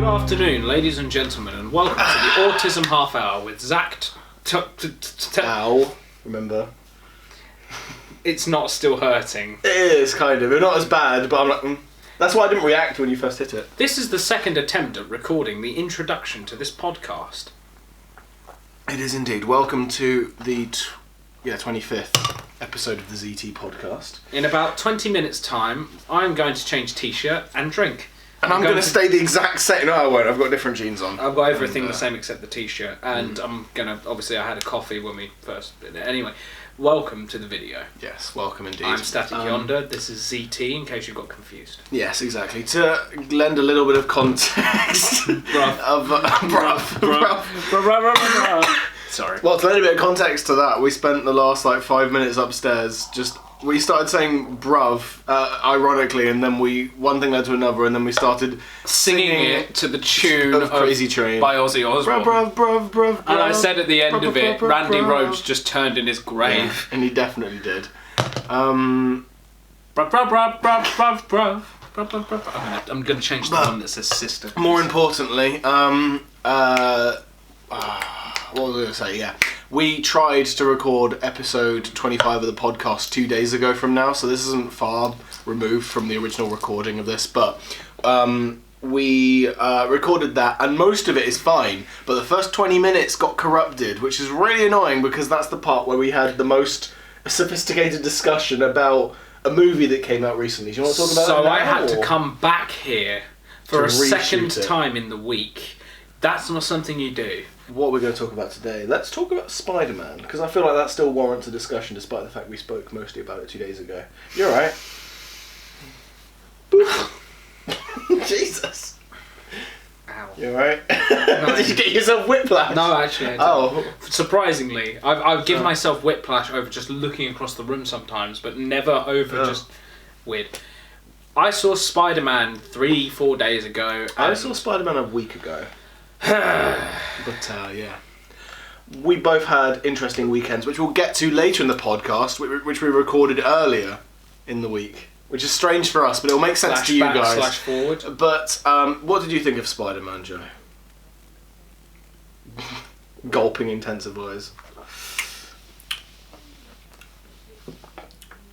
Good afternoon, ladies and gentlemen, and welcome to the Autism Half Hour with Zach. Ow, remember? It's not still hurting. It is, kind of. It's not as bad, but I'm like... That's why I didn't react when you first hit it. This is the second attempt at recording the introduction to this podcast. It is indeed. Welcome to the 25th episode of the Zea Tea Podcast. In about 20 minutes' time, I'm going to change t-shirt and drink. And I'm going to stay the exact same... No, I won't. I've got different jeans on. I've got everything the same except the t-shirt. And I'm going to... Obviously, I had a coffee when we first did it. Anyway, welcome to the video. Yes, welcome indeed. I'm Static Yonder. This is Zea Tea, in case you got confused. Yes, exactly. To lend a little bit of context... Sorry. Well, to lend a bit of context to that, we spent the last 5 minutes upstairs just... We started saying bruv, ironically, and then one thing led to another, and then we started singing it to the tune of Crazy Train by Ozzy Osbourne. Bruv. And I said at the end of it, Randy Rhoads just turned in his grave. Yeah, and he definitely did. I'm going to change the one that says sister. More importantly, what was I going to say? Yeah. We tried to record episode 25 of the podcast 2 days ago from now, so this isn't far removed from the original recording of this, but we recorded that, and most of it is fine, but the first 20 minutes got corrupted, which is really annoying because that's the part where we had the most sophisticated discussion about a movie that came out recently. Do you want to talk about that now? So I had to come back here for a second time in the week. That's not something you do. What we're going to talk about today, let's talk about Spiderman, because I feel like that still warrants a discussion despite the fact we spoke mostly about it 2 days ago. You're right. Jesus. Ow. You're right. No. Did you get yourself whiplash? No, actually I didn't. Oh. Surprisingly, I've given myself whiplash over just looking across the room sometimes, but never over just weird. I saw Spider-Man 3-4 days ago. I saw Spider-Man a week ago. But yeah, we both had interesting weekends, which we'll get to later in the podcast, which we recorded earlier in the week, which is strange for us, but it'll make sense to you guys. /forward. But what did you think of Spider-Man, Joe? Gulping intensifiers.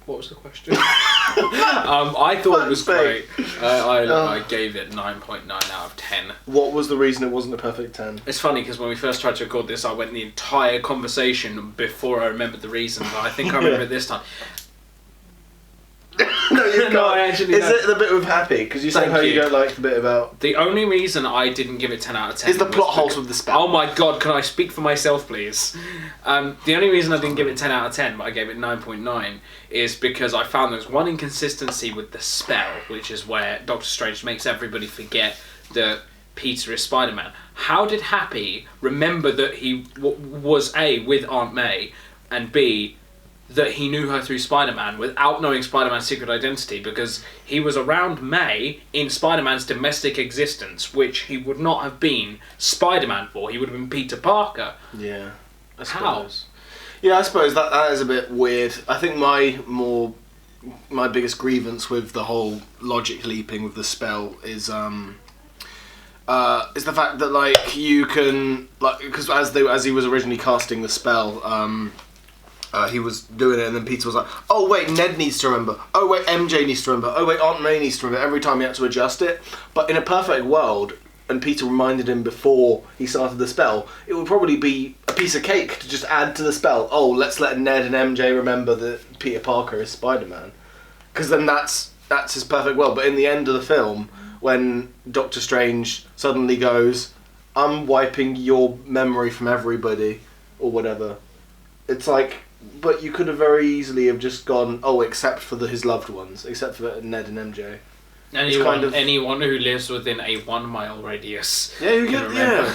What was the question? I thought it was great. I gave it 9.9 out of 10. What was the reason it wasn't a perfect 10? It's funny because when we first tried to record this, I went the entire conversation before I remembered the reason, but I think I remember it this time. No, you've No, got. I actually Is don't. it the bit with Happy? Because you said how you don't like the bit about... The only reason I didn't give it 10 out of 10 is the was plot holes with the spell. Oh my god, can I speak for myself, please? The only reason I didn't give it 10 out of 10, but I gave it 9.9, is because I found there was one inconsistency with the spell, which is where Doctor Strange makes everybody forget that Peter is Spider-Man. How did Happy remember that he was A, with Aunt May, and B, that he knew her through Spider-Man without knowing Spider-Man's secret identity, because he was around May in Spider-Man's domestic existence, which he would not have been Spider-Man for. He would have been Peter Parker. Yeah, I suppose. How? Yeah, I suppose that is a bit weird. I think my biggest grievance with the whole logic leaping with the spell is the fact that you can because as he was originally casting the spell. He was doing it, and then Peter was like, oh wait, Ned needs to remember, oh wait, MJ needs to remember, oh wait, Aunt May needs to remember. Every time he had to adjust it. But in a perfect world, and Peter reminded him before he started the spell, it would probably be a piece of cake to just add to the spell. Oh, let's let Ned and MJ remember that Peter Parker is Spider-Man, because then that's his perfect world. But in the end of the film, when Doctor Strange suddenly goes, I'm wiping your memory from everybody, or whatever, it's like, but you could have very easily have just gone, oh, except for his loved ones, except for Ned and MJ. Anyone who lives within a 1 mile radius. Yeah,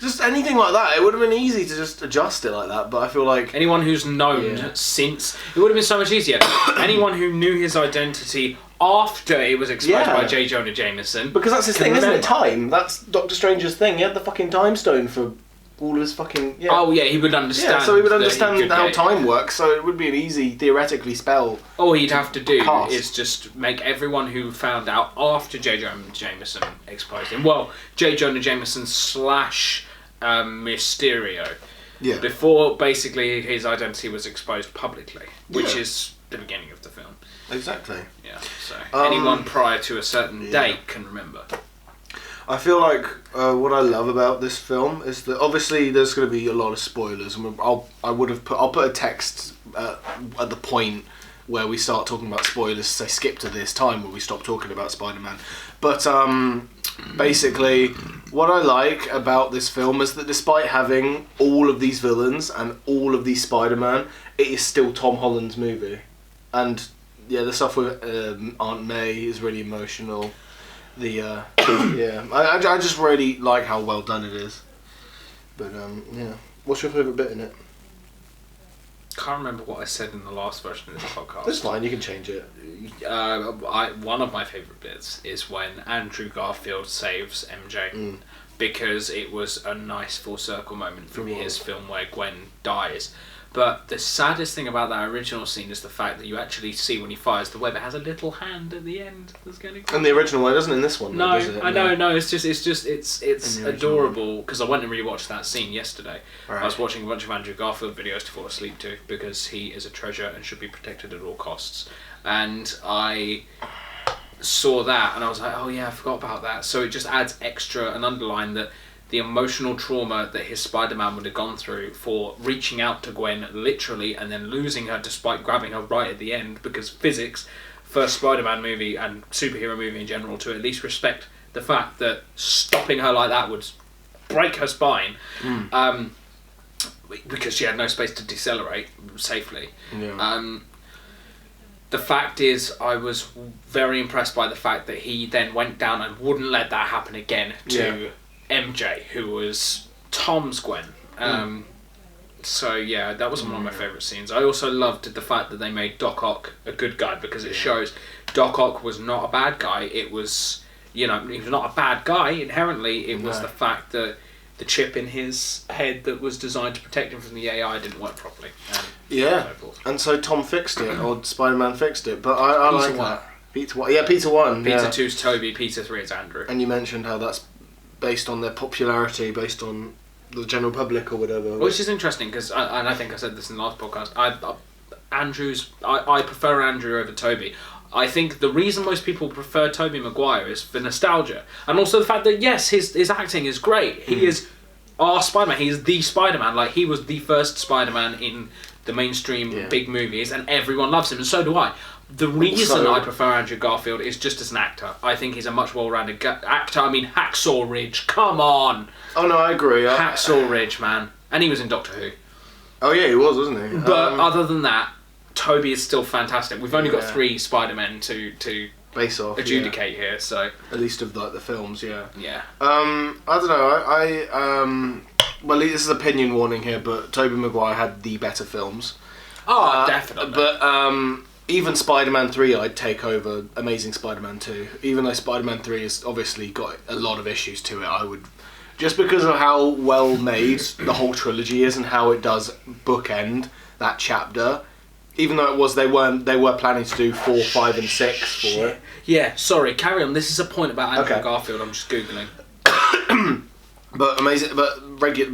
just anything like that. It would have been easy to just adjust it like that, but I feel like anyone who's known since, it would have been so much easier. Anyone who knew his identity after it was exposed by J. Jonah Jameson. Because that's his thing, isn't it? Time. That's Doctor Strange's thing. He had the fucking time stone for all of his fucking... Yeah. Oh, yeah, he would understand. Yeah, so he would understand could how get- time works, so it would be an easy, theoretically, spell. All he'd have to do Cast. is just make everyone who found out after J. Jonah Jameson exposed him. Well, J. Jonah Jameson / Mysterio. Yeah. Before, basically, his identity was exposed publicly, which Yeah. is the beginning of the film. Exactly. Yeah, so anyone prior to a certain date can remember. I feel like what I love about this film is that obviously there's going to be a lot of spoilers, and I'll put a text at the point where we start talking about spoilers. Say skip to this time where we stop talking about Spider-Man. But basically, what I like about this film is that despite having all of these villains and all of these Spider-Man, it is still Tom Holland's movie, and yeah, the stuff with Aunt May is really emotional. The I just really like how well done it is. But yeah, what's your favourite bit in it? Can't remember what I said in the last version of this podcast. That's fine, you can change it. One of my favourite bits is when Andrew Garfield saves MJ, because it was a nice full circle moment from his film where Gwen dies. But the saddest thing about that original scene is the fact that you actually see when he fires the web, it has a little hand at the end that's going to. In the original one, it doesn't in this one. No, though, does it? I know. No, it's adorable because I went and rewatched that scene yesterday. Right. I was watching a bunch of Andrew Garfield videos to fall asleep to because he is a treasure and should be protected at all costs. And I saw that and I was like, oh yeah, I forgot about that. So it just adds extra and underline that the emotional trauma that his Spider-Man would have gone through for reaching out to Gwen literally and then losing her despite grabbing her right at the end, because physics, first Spider-Man movie and superhero movie in general, to at least respect the fact that stopping her like that would break her spine, because she had no space to decelerate safely. Yeah. The fact is, I was very impressed by the fact that he then went down and wouldn't let that happen again to MJ, who was Tom's Gwen. So yeah, that was one of my favourite scenes. I also loved the fact that they made Doc Ock a good guy, because it shows Doc Ock was not a bad guy. It was, he was not a bad guy inherently. It was the fact that the chip in his head that was designed to protect him from the AI didn't work properly. And so Tom fixed it, or Spider-Man fixed it. But I Peter like won. that. Peter 1. Yeah, Peter 1. Peter yeah. 2's Toby, Peter 3 is Andrew. And you mentioned how that's based on their popularity, based on the general public or whatever. Which is interesting, because, and I think I said this in the last podcast, I prefer Andrew over Toby. I think the reason most people prefer Tobey Maguire is for nostalgia, and also the fact that yes, his acting is great. He is our Spider-Man. He is the Spider-Man. Like, he was the first Spider-Man in the mainstream big movies, and everyone loves him, and so do I. The reason I prefer Andrew Garfield is just as an actor. I think he's a much well-rounded actor. I mean, Hacksaw Ridge, come on! Oh no, I agree. Hacksaw Ridge, man. And he was in Doctor Who. Oh yeah, he was, wasn't he? But other than that, Toby is still fantastic. We've only got 3 Spider-Men to base off, adjudicate here, so... At least of like the films, yeah. Yeah. I don't know, well, this is opinion warning here, but Tobey Maguire had the better films. Oh, definitely. But even Spider-Man 3 I'd take over Amazing Spider-Man 2. Even though Spider-Man 3 has obviously got a lot of issues to it, I would... Just because of how well made the whole trilogy is and how it does bookend that chapter, even though they were planning to do 4, 5 and 6 for it. Yeah, sorry, carry on. This is a point about Andrew Garfield, I'm just Googling. But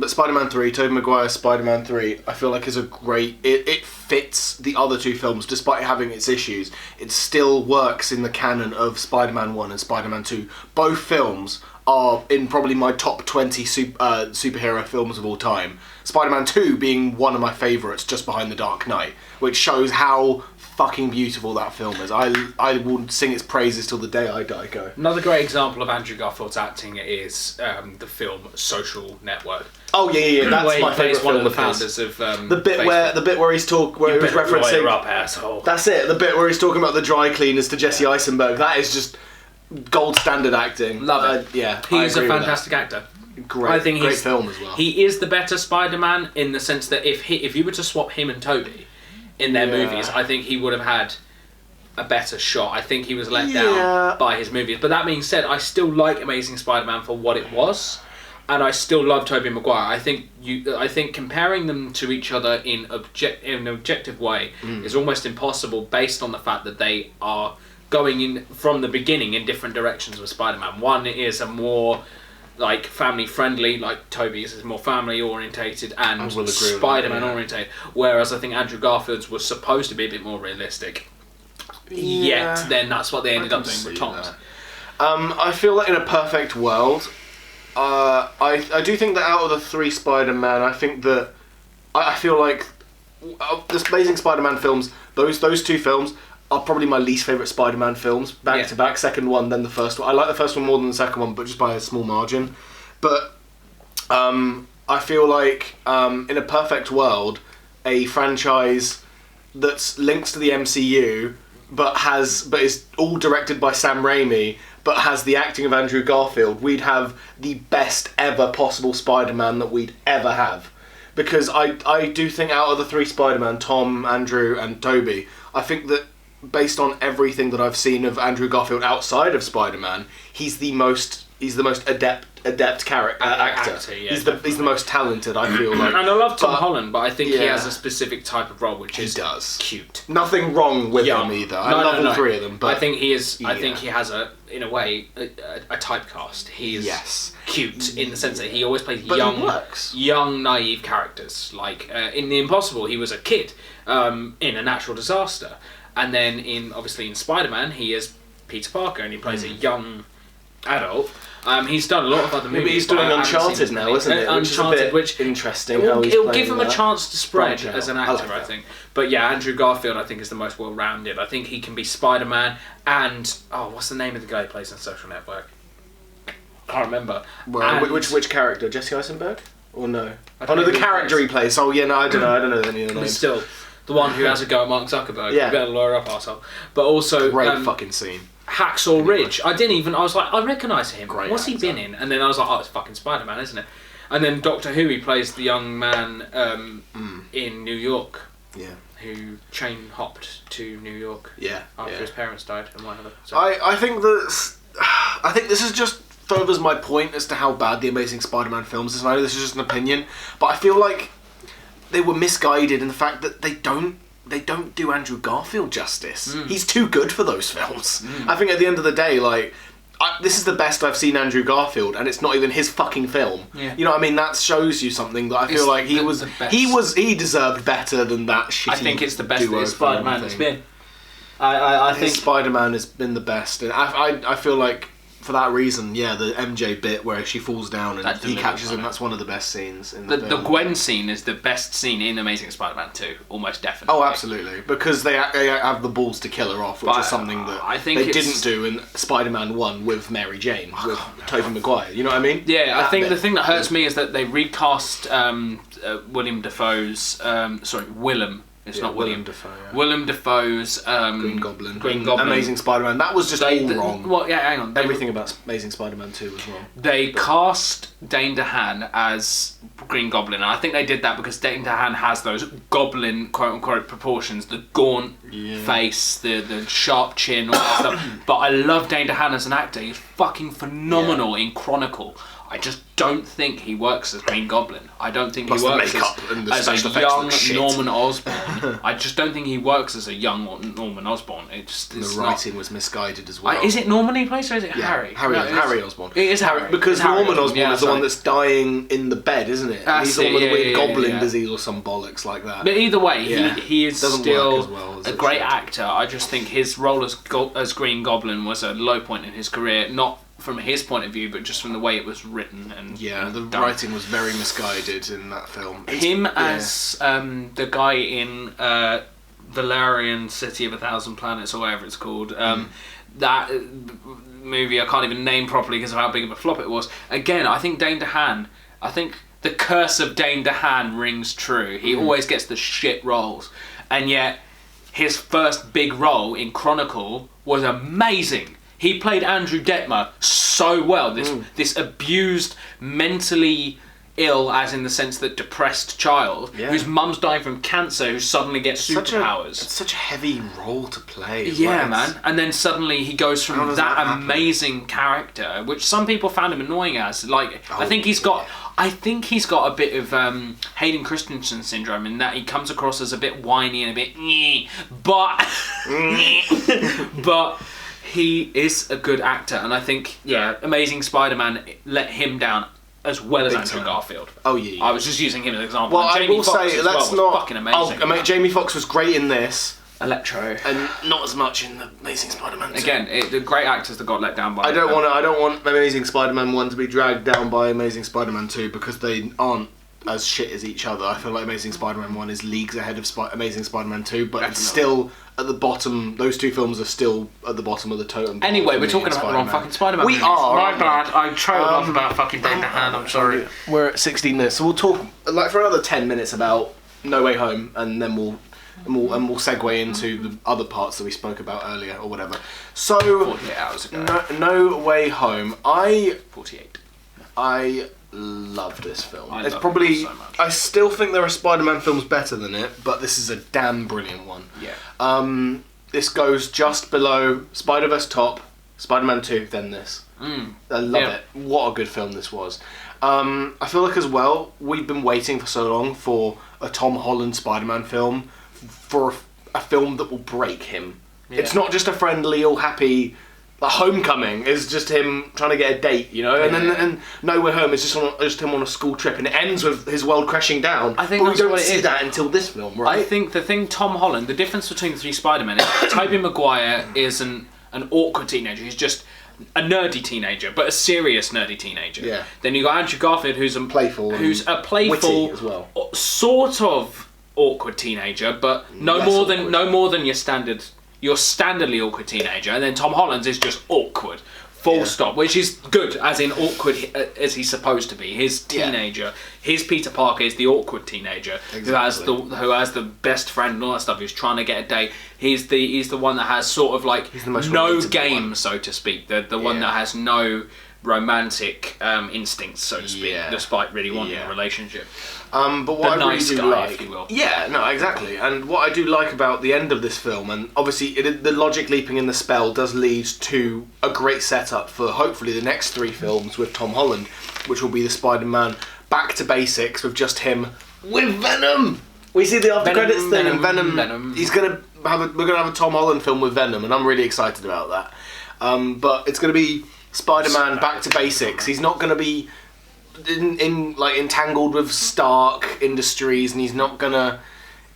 Spider-Man 3, Tobey Maguire's Spider-Man 3, I feel like is a great... It fits the other 2 films, despite having its issues. It still works in the canon of Spider-Man 1 and Spider-Man 2. Both films are in probably my top 20 superhero films of all time. Spider-Man 2 being one of my favourites, just behind The Dark Knight, which shows how fucking beautiful that film is. I will sing its praises till the day I die. Another great example of Andrew Garfield's acting is the film Social Network. Oh yeah, that's my favourite film. One of the founders of the bit where he's where he was referencing. Up, asshole. That's it. The bit where he's talking about the dry cleaners to Jesse Eisenberg. That is just gold standard acting. Love it. Yeah, he's a fantastic actor. Great, I think great film as well. He is the better Spider-Man in the sense that if you were to swap him and Toby in their movies, I think he would have had a better shot. I think he was let down by his movies. But that being said, I still like Amazing Spider-Man for what it was. and I still love Tobey Maguire. I think comparing them to each other in an objective way is almost impossible based on the fact that they are going in from the beginning in different directions with Spider-Man. One is a more like family friendly, like Tobey's is more family orientated and Spider-Man orientated, whereas I think Andrew Garfield's was supposed to be a bit more realistic. Yeah. Yet then that's what they ended up doing with Tom's. I feel like in a perfect world, I do think that out of the 3 Spider-Man, I think that I feel like the Amazing Spider-Man films, those 2 films are probably my least favourite Spider-Man films, back to back. Second one, then the first one. I like the first one more than the second one, but just by a small margin. But I feel like in a perfect world, a franchise that's linked to the MCU but is all directed by Sam Raimi, but has the acting of Andrew Garfield, we'd have the best ever possible Spider-Man that we'd ever have. Because I do think out of the 3 Spider-Man, Tom, Andrew and Tobey, I think that based on everything that I've seen of Andrew Garfield outside of Spider-Man, he's the most adept actor. Yeah, he's the most talented, I feel like. And I love Tom Holland, but I think he has a specific type of role which is cute. Nothing wrong with him either. I love all 3 of them, but I think he is. I think he has in a way a typewcast. He is cute in the sense that he always plays young, naive characters. Like in The Impossible, he was a kid in a natural disaster, and then in Spider-Man, he is Peter Parker, and he plays a young adult. He's done a lot of other movies. Maybe he's doing Uncharted now, isn't it? Uncharted, which is a bit interesting. It'll give him a chance to spread as an actor, I think. But yeah, Andrew Garfield, I think, is the most well-rounded. I think he can be Spider-Man and what's the name of the guy who plays in Social Network? Can't remember. Well, which character? Jesse Eisenberg? Or no? The character he plays. Oh yeah, no, I don't know any of the names. Still, the one who has a go at Mark Zuckerberg. Yeah. You better lure up, arsehole. But also great fucking scene. Hacksaw Ridge. I was like, I recognise him. Great What's he been in? And then I was like, oh, it's fucking Spider-Man, isn't it? And then Doctor Who, he plays the young man in New York. Yeah. Who chain hopped to New York. Yeah. After his parents died and whatever. So. I think this is just furthers my point as to how bad the Amazing Spider-Man films is. And I know this is just an opinion, but I feel like they were misguided in the fact that they don't do Andrew Garfield justice. He's too good for those films. I think at the end of the day, like, this is the best I've seen Andrew Garfield, and it's not even his fucking film. Yeah. You know what I mean? That shows you something that I feel like he deserved better than that shitty. I think it's the best that Spider-Man has been. I think Spider-Man has been the best, and I feel like for that reason, yeah, the MJ bit where she falls down and he catches him, that's one of the best scenes in the film. The Gwen scene is the best scene in Amazing Spider-Man 2, almost definitely. Oh, absolutely. Because they have the balls to kill her off, which is something that they didn't do in Spider-Man 1 with Mary Jane, with Tobey Maguire. You know what I mean? Yeah, I think the thing that hurts me is that they recast Willem Dafoe's... Willem. It's not William Dafoe. Yeah. Willem Dafoe's Green Goblin. Amazing Spider-Man. That was just all wrong. Well, yeah, hang on. Everything about Amazing Spider-Man 2 was wrong. They cast Dane DeHaan as Green Goblin, and I think they did that because Dane DeHaan has those goblin quote-unquote proportions, the gaunt face, the sharp chin, all that stuff. But I love Dane DeHaan as an actor. He's fucking phenomenal in Chronicle. I just don't think he works as Green Goblin. I don't think he works as a young Norman Osborn. I just don't think he works as a young Norman Osborn. The writing was misguided as well. Is it Norman he plays or is it Harry? Harry Osborn. It is Harry. Because Norman Osborn is the one that's dying in the bed, isn't it? He's the one with the weird goblin disease or some bollocks like that. But either way, he is still a great actor. I just think his role as Green Goblin was a low point in his career, not from his point of view, but just from the way it was written and the writing was very misguided in that film. As the guy in Valerian City of 1,000 Planets or whatever it's called, that movie I can't even name properly because of how big of a flop it was. Again, I think Dane DeHaan, the curse of Dane DeHaan rings true. He always gets the shit roles, and yet his first big role in Chronicle was amazing. He played Andrew Detmer so well. This abused, mentally ill, as in the sense that depressed child, whose mum's dying from cancer, who suddenly gets superpowers. It's such a heavy role to play. Yeah, man. And then suddenly he goes from that amazing character, which some people found him annoying as. Like, I think he's got a bit of Hayden Christensen syndrome in that he comes across as a bit whiny and a bit but but he is a good actor, and I think Amazing Spider-Man let him down as well as Andrew Garfield. Oh yeah. I was just using him as an example. Well, I will say that's not fucking amazing. Jamie Foxx was great in this. Electro, and not as much in the Amazing Spider-Man 2. Again, the great actors that got let down by. I don't want Amazing Spider-Man 1 to be dragged down by Amazing Spider-Man 2 because they aren't as shit as each other. I feel like Amazing Spider-Man 1 is leagues ahead of Amazing Spider-Man 2, but it's still at the bottom. Those two films are still at the bottom of the totem. Anyway, we're talking about the wrong fucking Spider-Man. We are. My bad. I trailed off about fucking Dane DeHaan. I'm sorry. We're at 16 minutes, so we'll talk for another 10 minutes about No Way Home, and then we'll segue into the other parts that we spoke about earlier or whatever. So 48 hours ago. No Way Home. 48. I love this film. It's probably so much. I still think there are Spider-Man films better than it, but this is a damn brilliant one. Yeah. This goes just below Spider-Verse top, Spider-Man 2, then this. I love it. What a good film this was. I feel like as well, we've been waiting for so long for a Tom Holland Spider-Man film, for a film that will break him. Yeah. It's not just a friendly or happy homecoming. It's just him trying to get a date, you know. And then No Way Home is just him on a school trip, and it ends with his world crashing down. I think but that's we don't what it see is. that until this film, right? I think the thing Tom Holland, the difference between the three Spider-Men is Tobey Maguire is an awkward teenager. He's just a nerdy teenager, but a serious nerdy teenager. Yeah. Then you got Andrew Garfield, who's a playful, witty as well, sort of awkward teenager, but no more than your standardly awkward teenager. And then Tom Holland's is just awkward, full stop, which is good, as in awkward as he's supposed to be. His teenager, his Peter Parker is the awkward teenager who has the best friend and all that stuff. Who's trying to get a date. He's the one that has sort of like no game, so to speak. The one that has no romantic instincts, so to speak, despite really wanting a relationship. But what I really do like, if you will. Yeah, no, exactly. And what I do like about the end of this film, and obviously the logic leaping in the spell does lead to a great setup for hopefully the next 3 films with Tom Holland, which will be the Spider-Man back to basics with just him with Venom. We see the after credits thing, and Venom. We're gonna have a Tom Holland film with Venom, and I'm really excited about that. But it's gonna be Spider-Man back to basics. He's not gonna be entangled with Stark Industries, and he's not gonna.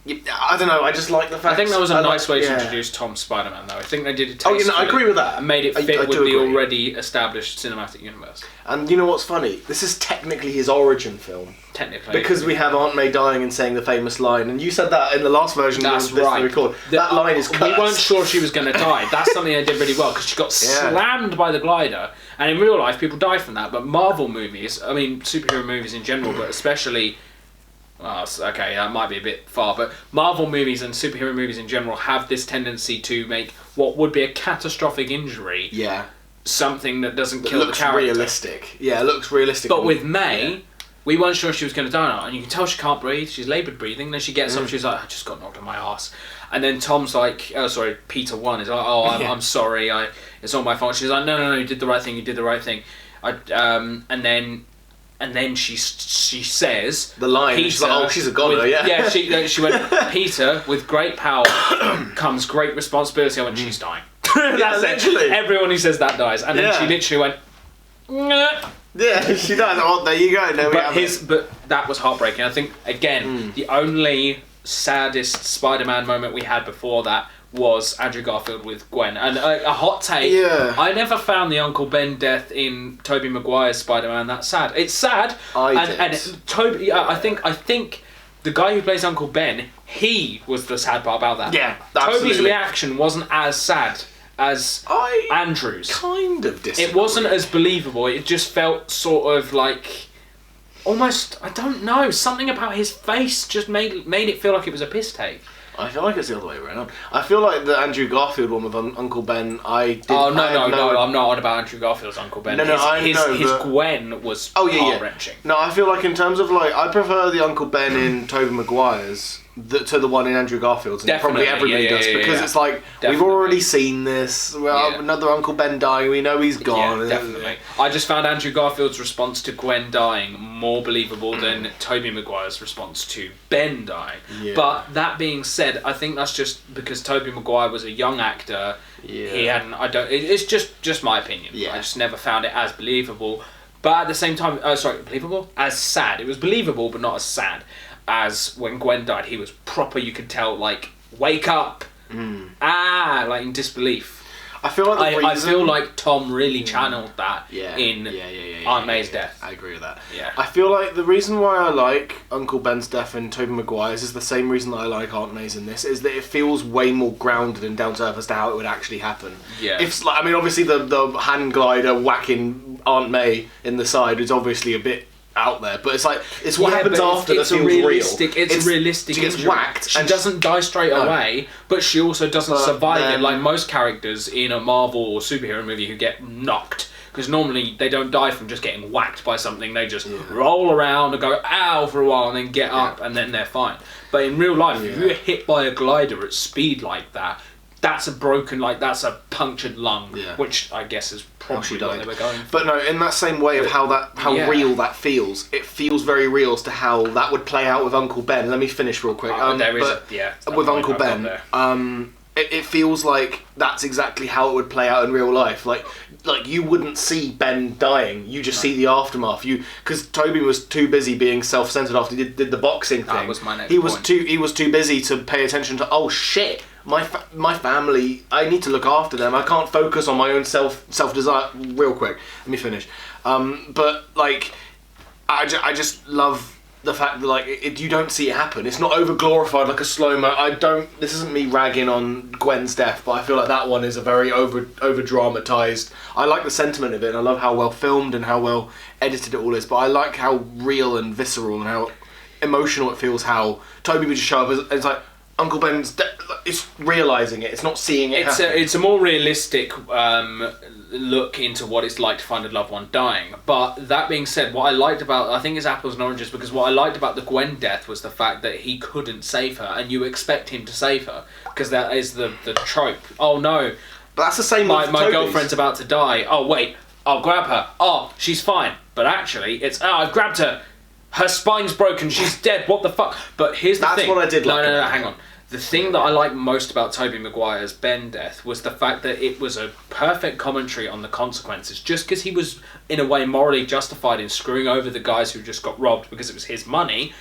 I don't know. I just like the fact. I think that was a nice way to introduce Tom Spider-Man, though. I think they did it. I agree with that. And made it fit with the already established cinematic universe. And you know what's funny? This is technically his origin film. Technically, because we have Aunt May dying and saying the famous line, and you said that in the last version. That's right. That line is cursed. We weren't sure she was going to die. That's something they did really well, because she got slammed by the glider, and in real life people die from that. But Marvel movies, I mean superhero movies in general, but especially. Okay, that might be a bit far, but Marvel movies and superhero movies in general have this tendency to make what would be a catastrophic injury something that doesn't kill the character. Realistic. Yeah, it looks realistic. But with May, we weren't sure she was going to die or not, and you can tell she can't breathe. She's laboured breathing. Then she gets up, she's like, I just got knocked on my arse. And then Tom's like, Peter 1 is like, I'm sorry, it's all my fault. She's like, no, you did the right thing. And then she says the line. Peter, she's like, she's a goner, she went, Peter, with great power comes great responsibility. I went, she's dying. That's literally. Everyone who says that dies. And then she literally went, Ngh. Yeah, she does. Oh, there you go. But that was heartbreaking. I think, again, the only saddest Spider-Man moment we had before that was Andrew Garfield with Gwen. And a hot take, I never found the Uncle Ben death in Tobey Maguire's Spider-Man that sad. It's sad. I think the guy who plays Uncle Ben, he was the sad part about that. Yeah, absolutely. Toby's reaction wasn't as sad as Andrew's. Kind of disagree. It wasn't as believable. It just felt sort of like almost, I don't know, something about his face just made it feel like it was a piss take. I feel like it's the other way around. I feel like the Andrew Garfield one with Uncle Ben, I'm not on about Andrew Garfield's Uncle Ben. His Gwen was heart-wrenching. No, I feel like in terms of like, I prefer the Uncle Ben in Tobey Maguire's to the one in Andrew Garfield's, and probably everybody does, because it's like, we've already seen this, another Uncle Ben dying, we know he's gone. Yeah, definitely. I just found Andrew Garfield's response to Gwen dying more believable than Tobey Maguire's response to Ben dying. Yeah. But that being said, I think that's just because Tobey Maguire was a young actor. Yeah. He hadn't. It's just my opinion. Yeah. I just never found it as believable. But at the same time, believable? As sad. It was believable, but not as sad as when Gwen died. He was proper. You could tell, like, wake up, like in disbelief. I feel like I feel like Tom really channeled that in Aunt May's death. I agree with that. Yeah. I feel like the reason why I like Uncle Ben's death in Tobey Maguire's is the same reason that I like Aunt May's in this, is that it feels way more grounded and down to earth as to how it would actually happen. Yeah. Obviously the hand glider whacking Aunt May in the side is obviously a bit out there, but it's like, it's what happens after that feels real. It's a realistic. She gets whacked. She doesn't die straight away, but she also doesn't survive it like most characters in a Marvel or superhero movie who get knocked. Because normally they don't die from just getting whacked by something, they just roll around and go ow for a while and then get up and then they're fine. But in real life, if you're hit by a glider at speed like that, that's that's a punctured lung, which I guess is probably what they were going for. But no, in that same way of how real that feels, it feels very real as to how that would play out with Uncle Ben. Let me finish real quick. With Uncle Ben, it feels like that's exactly how it would play out in real life. Like you wouldn't see Ben dying, you just see the aftermath. Because Toby was too busy being self-centered after he did the boxing thing. That was my next point. He was too busy to pay attention to, oh shit, my family, I need to look after them. I can't focus on my own self-desire. Real quick, let me finish. But like, I just love the fact that like you don't see it happen. It's not over glorified like a slow-mo. This isn't me ragging on Gwen's death, but I feel like that one is a very over dramatized. I like the sentiment of it, and I love how well filmed and how well edited it all is. But I like how real and visceral and how emotional it feels. How Toby would just show up and it's like, Uncle Ben's it's realising it. It's not seeing it happen. It's a more realistic look into what it's like to find a loved one dying. But that being said, what I liked about, I think it's apples and oranges, because what I liked about the Gwen death was the fact that he couldn't save her, and you expect him to save her, because that is the trope. Oh no, but that's the same. My girlfriend's about to die. Oh wait, I'll grab her. Oh, she's fine. But actually, it's I've grabbed her. Her spine's broken. She's dead. What the fuck? But here's the thing. That's what I did like. No, hang on. The thing that I like most about Tobey Maguire's Ben death was the fact that it was a perfect commentary on the consequences. Just because he was, in a way, morally justified in screwing over the guys who just got robbed because it was his money,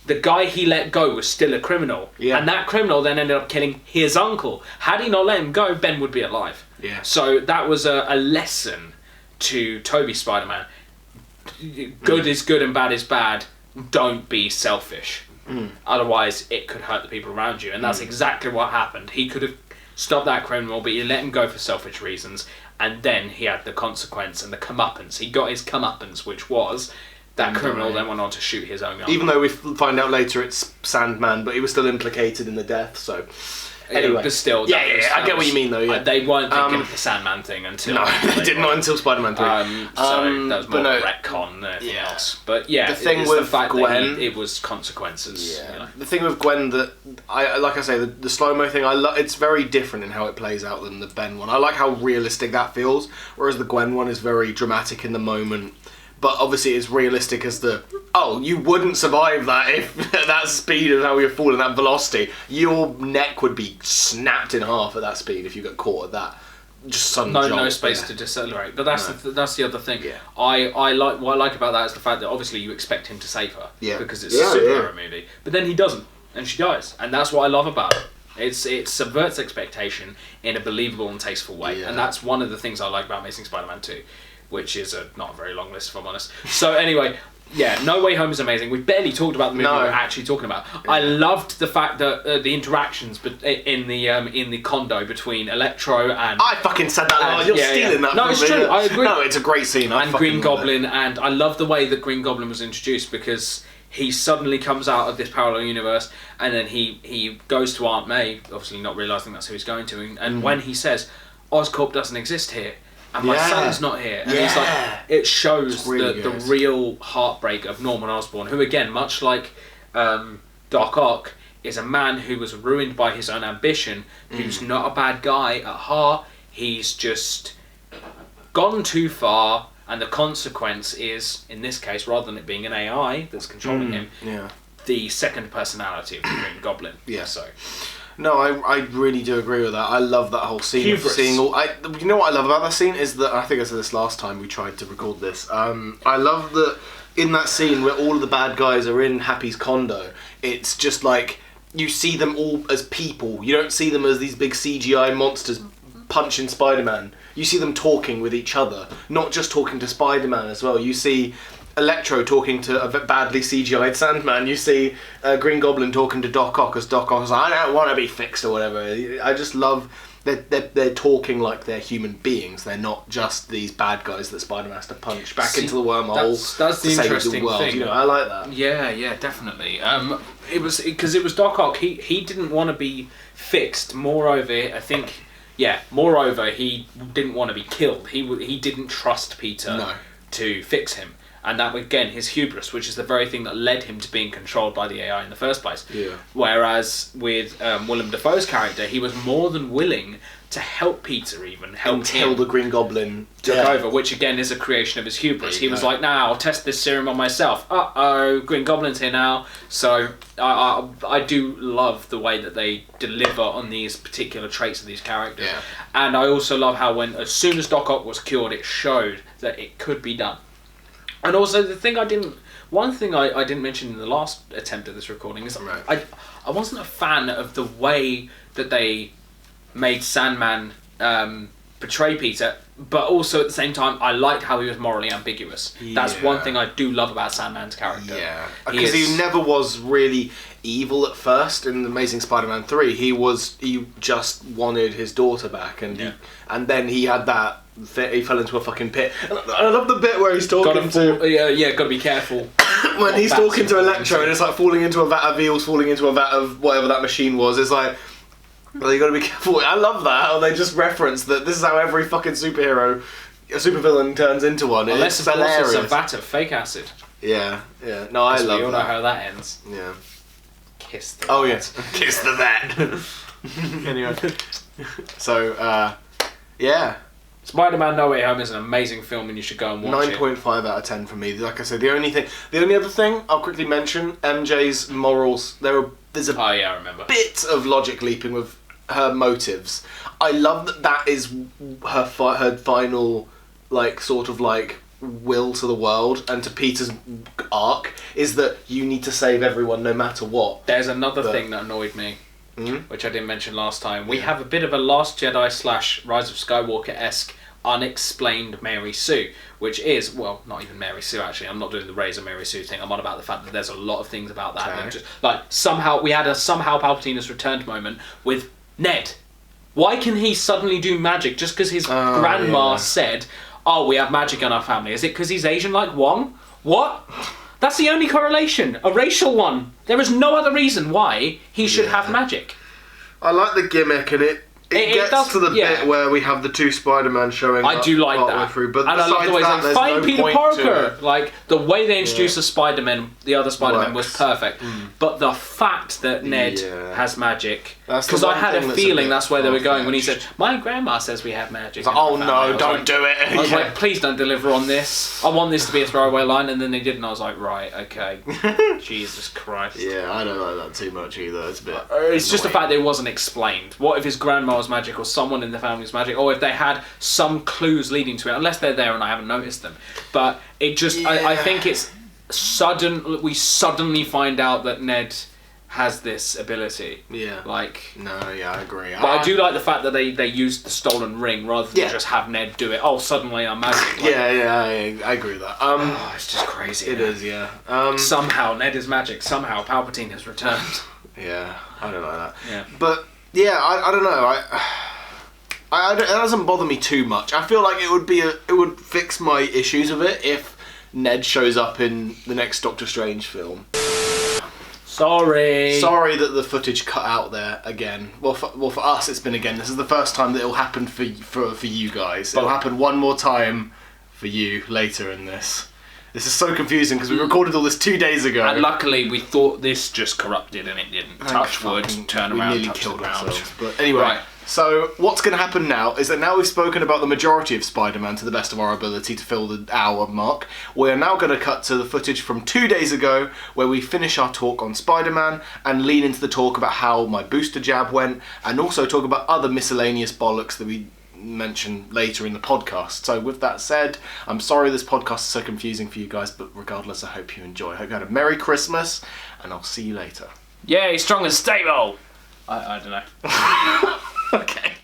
the guy he let go was still a criminal. Yeah. And that criminal then ended up killing his uncle. Had he not let him go, Ben would be alive. Yeah. So that was a lesson to Tobey Spider-Man. Good is good and bad is bad. Don't be selfish. Otherwise it could hurt the people around you, and that's exactly what happened. He could have stopped that criminal, but you let him go for selfish reasons, and then he had the consequence and the comeuppance. He got his comeuppance, which was that criminal then went on to shoot his own uncle. Even though we find out later it's Sandman, but he was still implicated in the death, so anyway. But still, I get what you mean though. Yeah, they weren't thinking of the Sandman thing until they did not until Spider-Man 3. So that was more of a retcon than anything else. But yeah, the thing with the fact Gwen, that it was consequences. Yeah. You know. The thing with Gwen that like I say, the slow-mo thing, it's very different in how it plays out than the Ben one. I like how realistic that feels, whereas the Gwen one is very dramatic in the moment. But obviously it's realistic as you wouldn't survive that if at that speed and how you're falling, that velocity. Your neck would be snapped in half at that speed if you got caught at that. Just sudden jolt. No space to decelerate. But that's the other thing. Yeah. I like what I like about that is the fact that obviously you expect him to save her because it's a superhero movie. But then he doesn't, and she dies, and that's what I love about it. It subverts expectation in a believable and tasteful way, and that's one of the things I like about Amazing Spider-Man 2. Which is not a very long list, if I'm honest. So anyway, No Way Home is amazing. We've barely talked about the movie we're actually talking about. I loved the fact that the interactions in the condo between Electro and... I fucking said that. You're stealing that. No, it's true. I agree. No, it's a great scene. And Green Goblin, and I love the way that Green Goblin was introduced because he suddenly comes out of this parallel universe, and then he goes to Aunt May, obviously not realising that's who he's going to, and when he says, Oscorp doesn't exist here, and my son's not here, and he's like, it shows really the real heartbreak of Norman Osborn, who again, much like Doc Ock, is a man who was ruined by his own ambition, who's not a bad guy at heart, he's just gone too far, and the consequence is, in this case, rather than it being an AI that's controlling him, the second personality of the Green Goblin. Yeah. So, no, I really do agree with that. I love that whole scene. Hubris. Of seeing all. You know what I love about that scene is that, I think I said this last time we tried to record this. I love that in that scene where all of the bad guys are in Happy's condo. It's just like you see them all as people. You don't see them as these big CGI monsters punching Spider-Man. You see them talking with each other, not just talking to Spider-Man as well. You see Electro talking to a badly CGI'd Sandman. You see Green Goblin talking to Doc Ock as Doc Ock's like, I don't want to be fixed or whatever. I just love they're talking like they're human beings. They're not just these bad guys that Spider-Man has to punch back into the wormhole. That's the interesting thing. You know, I like that. Yeah, definitely. It was because it was Doc Ock. He didn't want to be fixed. Moreover, I think. Yeah, moreover, he didn't want to be killed. He didn't trust Peter to fix him. And that, again, his hubris, which is the very thing that led him to being controlled by the AI in the first place. Yeah. Whereas with Willem Dafoe's character, he was more than willing to help Peter even. Until the Green Goblin took over, which again is a creation of his hubris. He was like, I'll test this serum on myself. Uh-oh, Green Goblin's here now. So I do love the way that they deliver on these particular traits of these characters. Yeah. And I also love how as soon as Doc Ock was cured, it showed that it could be done. And also one thing I didn't mention in the last attempt at this recording is I wasn't a fan of the way that they made Sandman portray Peter, but also at the same time I liked how he was morally ambiguous. That's one thing I do love about Sandman's character. Yeah, because he never was really evil at first in Amazing Spider-Man 3. He just wanted his daughter back, and then he had that. He fell into a fucking pit. And I love the bit where he's talking gotta be careful. When he's talking to Electro and it's like falling into a vat of eels, falling into a vat of whatever that machine was. It's like, well, you gotta be careful. I love that, how they just reference that this is how every fucking superhero, a supervillain turns into one. Unless, of course, it's a vat of fake acid. Yeah. No, I love that. We all know how that ends. Yeah. Kiss the vat. Yes. Kiss the vat. Anyway. So, yeah. Spider-Man No Way Home is an amazing film and you should go and watch it. 9.5 out of 10 for me. Like I said, the only other thing I'll quickly mention, MJ's morals. There's a I remember. bit of logic leaping with her motives. I love that is her final, like, sort of like will to the world and to Peter's arc is that you need to save everyone no matter what. There's another thing that annoyed me. Which I didn't mention last time. We have a bit of a Last Jedi / Rise of Skywalker-esque unexplained Mary Sue, which is, well, not even Mary Sue actually. I'm not doing the Razor Mary Sue thing. I'm on about the fact that there's a lot of things about that. Okay. And just, like, somehow Palpatine has returned moment with Ned. Why can he suddenly do magic just because his grandma said, we have magic in our family? Is it because he's Asian like Wong? What? That's the only correlation, a racial one. There is no other reason why he should have magic. I like the gimmick, and it gets to the bit where we have the two Spider-Man showing up. I do like that. Through, but and I love the way they find Peter Parker. Like, the way they introduce the Spider-Man, the other Spider-Man was perfect. But the fact that Ned has magic, because I had a feeling that's where they were going when he said, my grandma says we have magic. Like, oh no, don't do it. I was like, please don't deliver on this. I want this to be a throwaway line, and then they did, and I was like, right, okay. Jesus Christ. Yeah, I don't like that too much either. It's a bit it's just the fact that it wasn't explained. What if his grandma was magic, or someone in the family was magic, or if they had some clues leading to it, unless they're there and I haven't noticed them. But it just, I think it's we suddenly find out that Ned has this ability. Yeah. Like... No, yeah, I agree. But I do like the fact that they used the stolen ring rather than just have Ned do it. Oh, suddenly I'm magic. Like, I agree with that. It's just crazy. It is, yeah. Somehow Ned is magic. Somehow Palpatine has returned. Yeah, I don't like that. Yeah. But, yeah, I don't know. It doesn't bother me too much. I feel like it would fix my issues of it if Ned shows up in the next Doctor Strange film. Sorry that the footage cut out there again. Well, for us, it's been again. This is the first time that it'll happen for you guys. It'll happen one more time for you later in this. This is so confusing because we recorded all this 2 days ago. And luckily, we thought this just corrupted and it didn't. Touch wood, turn around, we nearly touch killed the ground. ourselves. But anyway, Right. So what's going to happen now is that now we've spoken about the majority of Spider-Man to the best of our ability to fill the hour mark, we are now going to cut to the footage from 2 days ago where we finish our talk on Spider-Man and lean into the talk about how my booster jab went and also talk about other miscellaneous bollocks that we mention later in the podcast. So with that said, I'm sorry this podcast is so confusing for you guys, but regardless, I hope you enjoy. I hope you had a Merry Christmas, and I'll see you later. Yay, strong and stable! I don't know. Okay.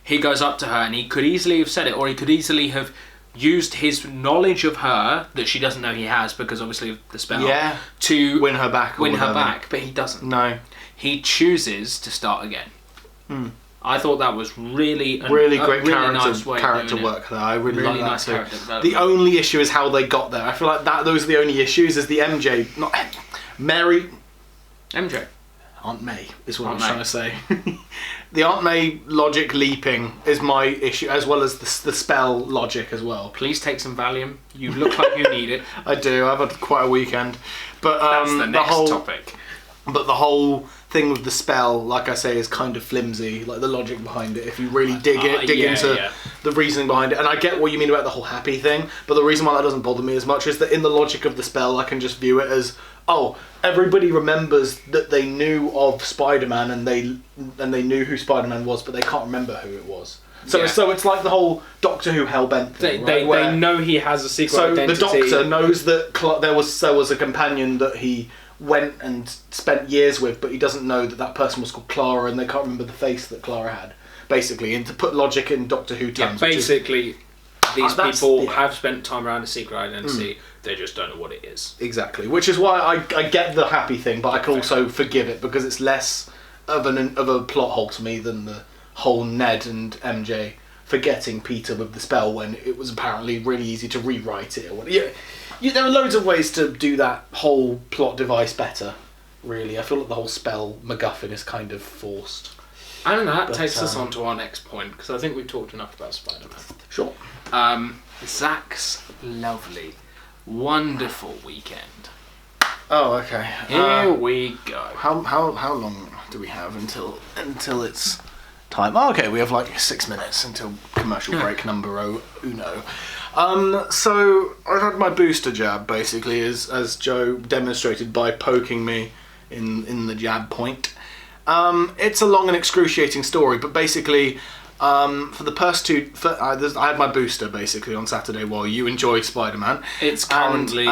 He goes up to her and he could easily have said it, or he could easily have used his knowledge of her that she doesn't know he has because obviously of the spell to win her back, but he doesn't. No, he chooses to start again. I thought that was really great really character work there. I really like that nice too. character development. The only issue is how they got there. I feel like those are the only issues. Is the Mary MJ. Aunt May is what Aunt I'm trying to say. The Aunt May logic leaping is my issue, as well as the spell logic as well. Please take some Valium. You look like you need it. I do. I've had quite a weekend, but that's the next topic. But the whole thing with the spell, like I say, is kind of flimsy. Like the logic behind it, if you really dig into the reasoning behind it. And I get what you mean about the whole happy thing, but the reason why that doesn't bother me as much is that in the logic of the spell, I can just view it as, oh, everybody remembers that they knew of Spider-Man and they knew who Spider-Man was, but they can't remember who it was. So it's like the whole Doctor Who hellbent thing. They know he has a secret identity. So the Doctor knows that there was a companion that he went and spent years with, but he doesn't know that person was called Clara, and they can't remember the face that Clara had. Basically, and to put logic in Doctor Who terms. Basically, these people have spent time around a secret identity. They just don't know what it is. Exactly, which is why I get the happy thing, but I can also forgive it because it's less of a plot hole to me than the whole Ned and MJ forgetting Peter with the spell when it was apparently really easy to rewrite it. There are loads of ways to do that whole plot device better, really. I feel like the whole spell MacGuffin is kind of forced. And that takes us on to our next point, because I think we've talked enough about Spider-Man. Sure. Zach's lovely, wonderful weekend. Oh, okay. Here we go. How long do we have until it's time? Oh, okay, we have like 6 minutes until commercial break number uno. So I had my booster jab basically, as Joe demonstrated by poking me in the jab point. It's a long and excruciating story, but basically, for the first I had my booster basically on Saturday while you enjoyed Spider-Man. It's currently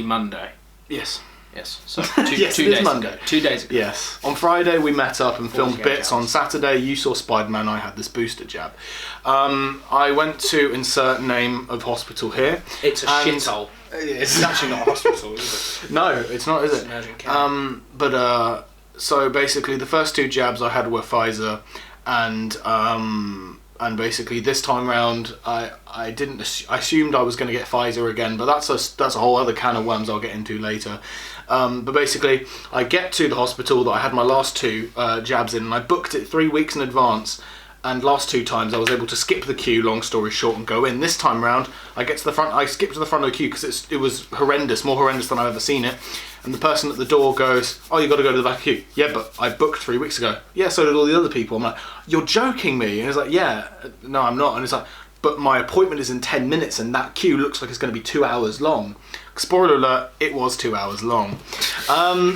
Monday. Yes. Yes. So two days Monday. Ago. 2 days ago. Yes. On Friday we met up and filmed bits. On Saturday you saw Spider-Man. I had this booster jab. I went to insert name of hospital here. It's a shithole. It's actually not a hospital, is it? No, it's not, is it? So basically the first 2 jabs I had were Pfizer, and basically this time round I assumed I was going to get Pfizer again, but that's a whole other can of worms I'll get into later. But basically I get to the hospital that I had my last 2 jabs in, and I booked it 3 weeks in advance, and last 2 times I was able to skip the queue, long story short, and go in. This time round I get to the front, I skipped to the front of the queue because it was horrendous, more horrendous than I've ever seen it. And the person at the door goes, "Oh, you got to go to the back queue." "Yeah, but I booked 3 weeks ago." "Yeah, so did all the other people." I'm like, "You're joking me?" And he's like, "Yeah, no, I'm not." And it's like, "But my appointment is in 10 minutes and that queue looks like it's going to be 2 hours long." Spoiler alert, it was 2 hours long.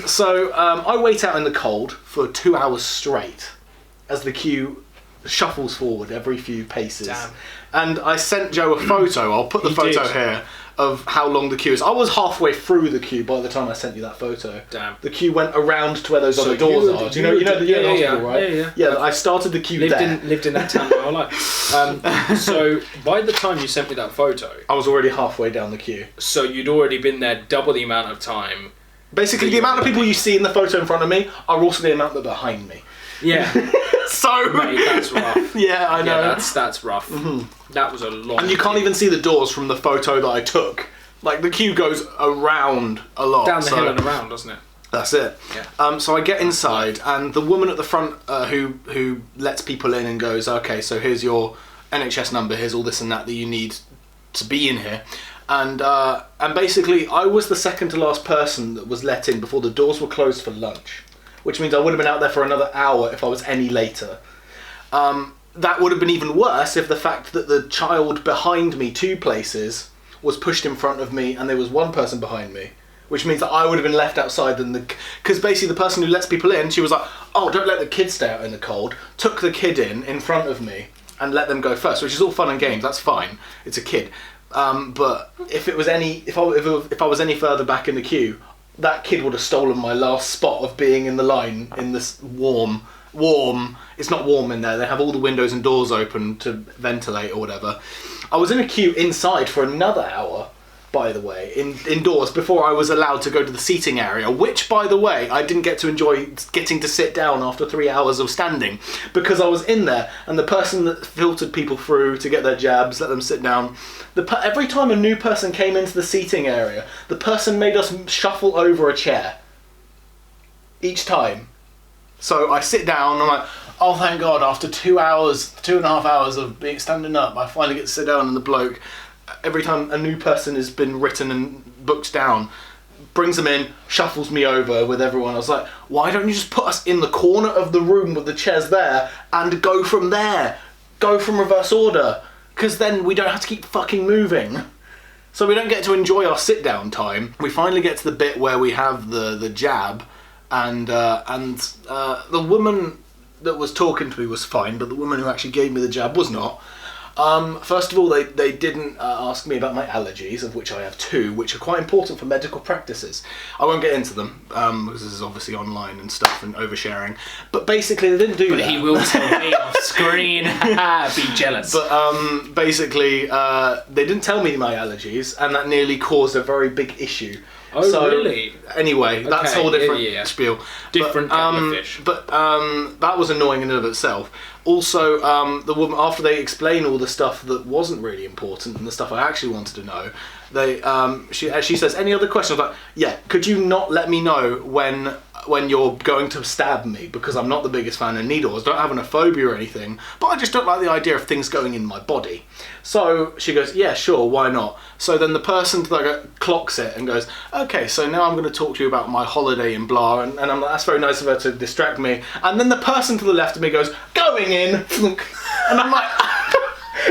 So I wait out in the cold for 2 hours straight as the queue shuffles forward every few paces. Damn. And I sent Joe a photo. I'll put the photo here of how long the queue is. I was halfway through the queue by the time I sent you that photo. Damn. The queue went around to where those other doors are. Do you know the hospital, right? Yeah, I started the queue lived in that town my whole life. So by the time you sent me that photo, I was already halfway down the queue. So you'd already been there double the amount of time. Basically, the amount of people you see in the photo in front of me are also the amount that are behind me. Yeah. So mate, that's rough. Yeah, I know. Yeah, that's rough. Mm-hmm. That was a long. And you can't even see the doors from the photo that I took Like, the queue goes around a lot. Down the hill and around, doesn't it? That's it. Yeah. So I get inside, and the woman at the front who lets people in and goes, okay, so here's your NHS number, here's all this and that you need to be in here. And basically, I was the second to last person that was let in before the doors were closed for lunch, which means I would have been out there for another hour if I was any later. That would have been even worse if the fact that the child behind me 2 places was pushed in front of me and there was one person behind me. Which means that I would have been left outside because basically the person who lets people in, she was like, oh, don't let the kid stay out in the cold, took the kid in front of me and let them go first, which is all fun and games, that's fine, it's a kid. But if I was any further back in the queue, that kid would have stolen my last spot of being in the line in this warm, it's not warm in there, they have all the windows and doors open to ventilate or whatever. I was in a queue inside for another hour, by the way, indoors before I was allowed to go to the seating area, which, by the way, I didn't get to enjoy getting to sit down after 3 hours of standing because I was in there, and the person that filtered people through to get their jabs, let them sit down, every time a new person came into the seating area, the person made us shuffle over a chair. Each time. So I sit down, and I'm like, oh, thank God, after 2.5 hours of standing up, I finally get to sit down, and the bloke, every time a new person has been written and booked down, brings them in, shuffles me over with everyone. I was like, why don't you just put us in the corner of the room with the chairs there and go from there? Go from reverse order. Because then we don't have to keep fucking moving. So we don't get to enjoy our sit down time. We finally get to the bit where we have the jab, and the woman that was talking to me was fine, but the woman who actually gave me the jab was not. First of all, they didn't ask me about my allergies, of which I have 2, which are quite important for medical practices. I won't get into them, because this is obviously online and stuff and oversharing. But basically, they didn't do that. But he will tell me off screen. Be jealous. But basically, they didn't tell me my allergies, and that nearly caused a very big issue. Oh, so, really? Anyway, that's a whole different spiel. Different kettle of fish. But that was annoying in and of itself. Also, the woman, after they explain all the stuff that wasn't really important and the stuff I actually wanted to know, she says, any other questions? I was like, yeah, could you not let me know when you're going to stab me, because I'm not the biggest fan of needles, don't have a phobia or anything, but I just don't like the idea of things going in my body. So she goes, yeah, sure, why not? So then the person clocks it and goes, okay, so now I'm going to talk to you about my holiday in blah, and I'm like, that's very nice of her to distract me. And then the person to the left of me goes, going in, and I'm like,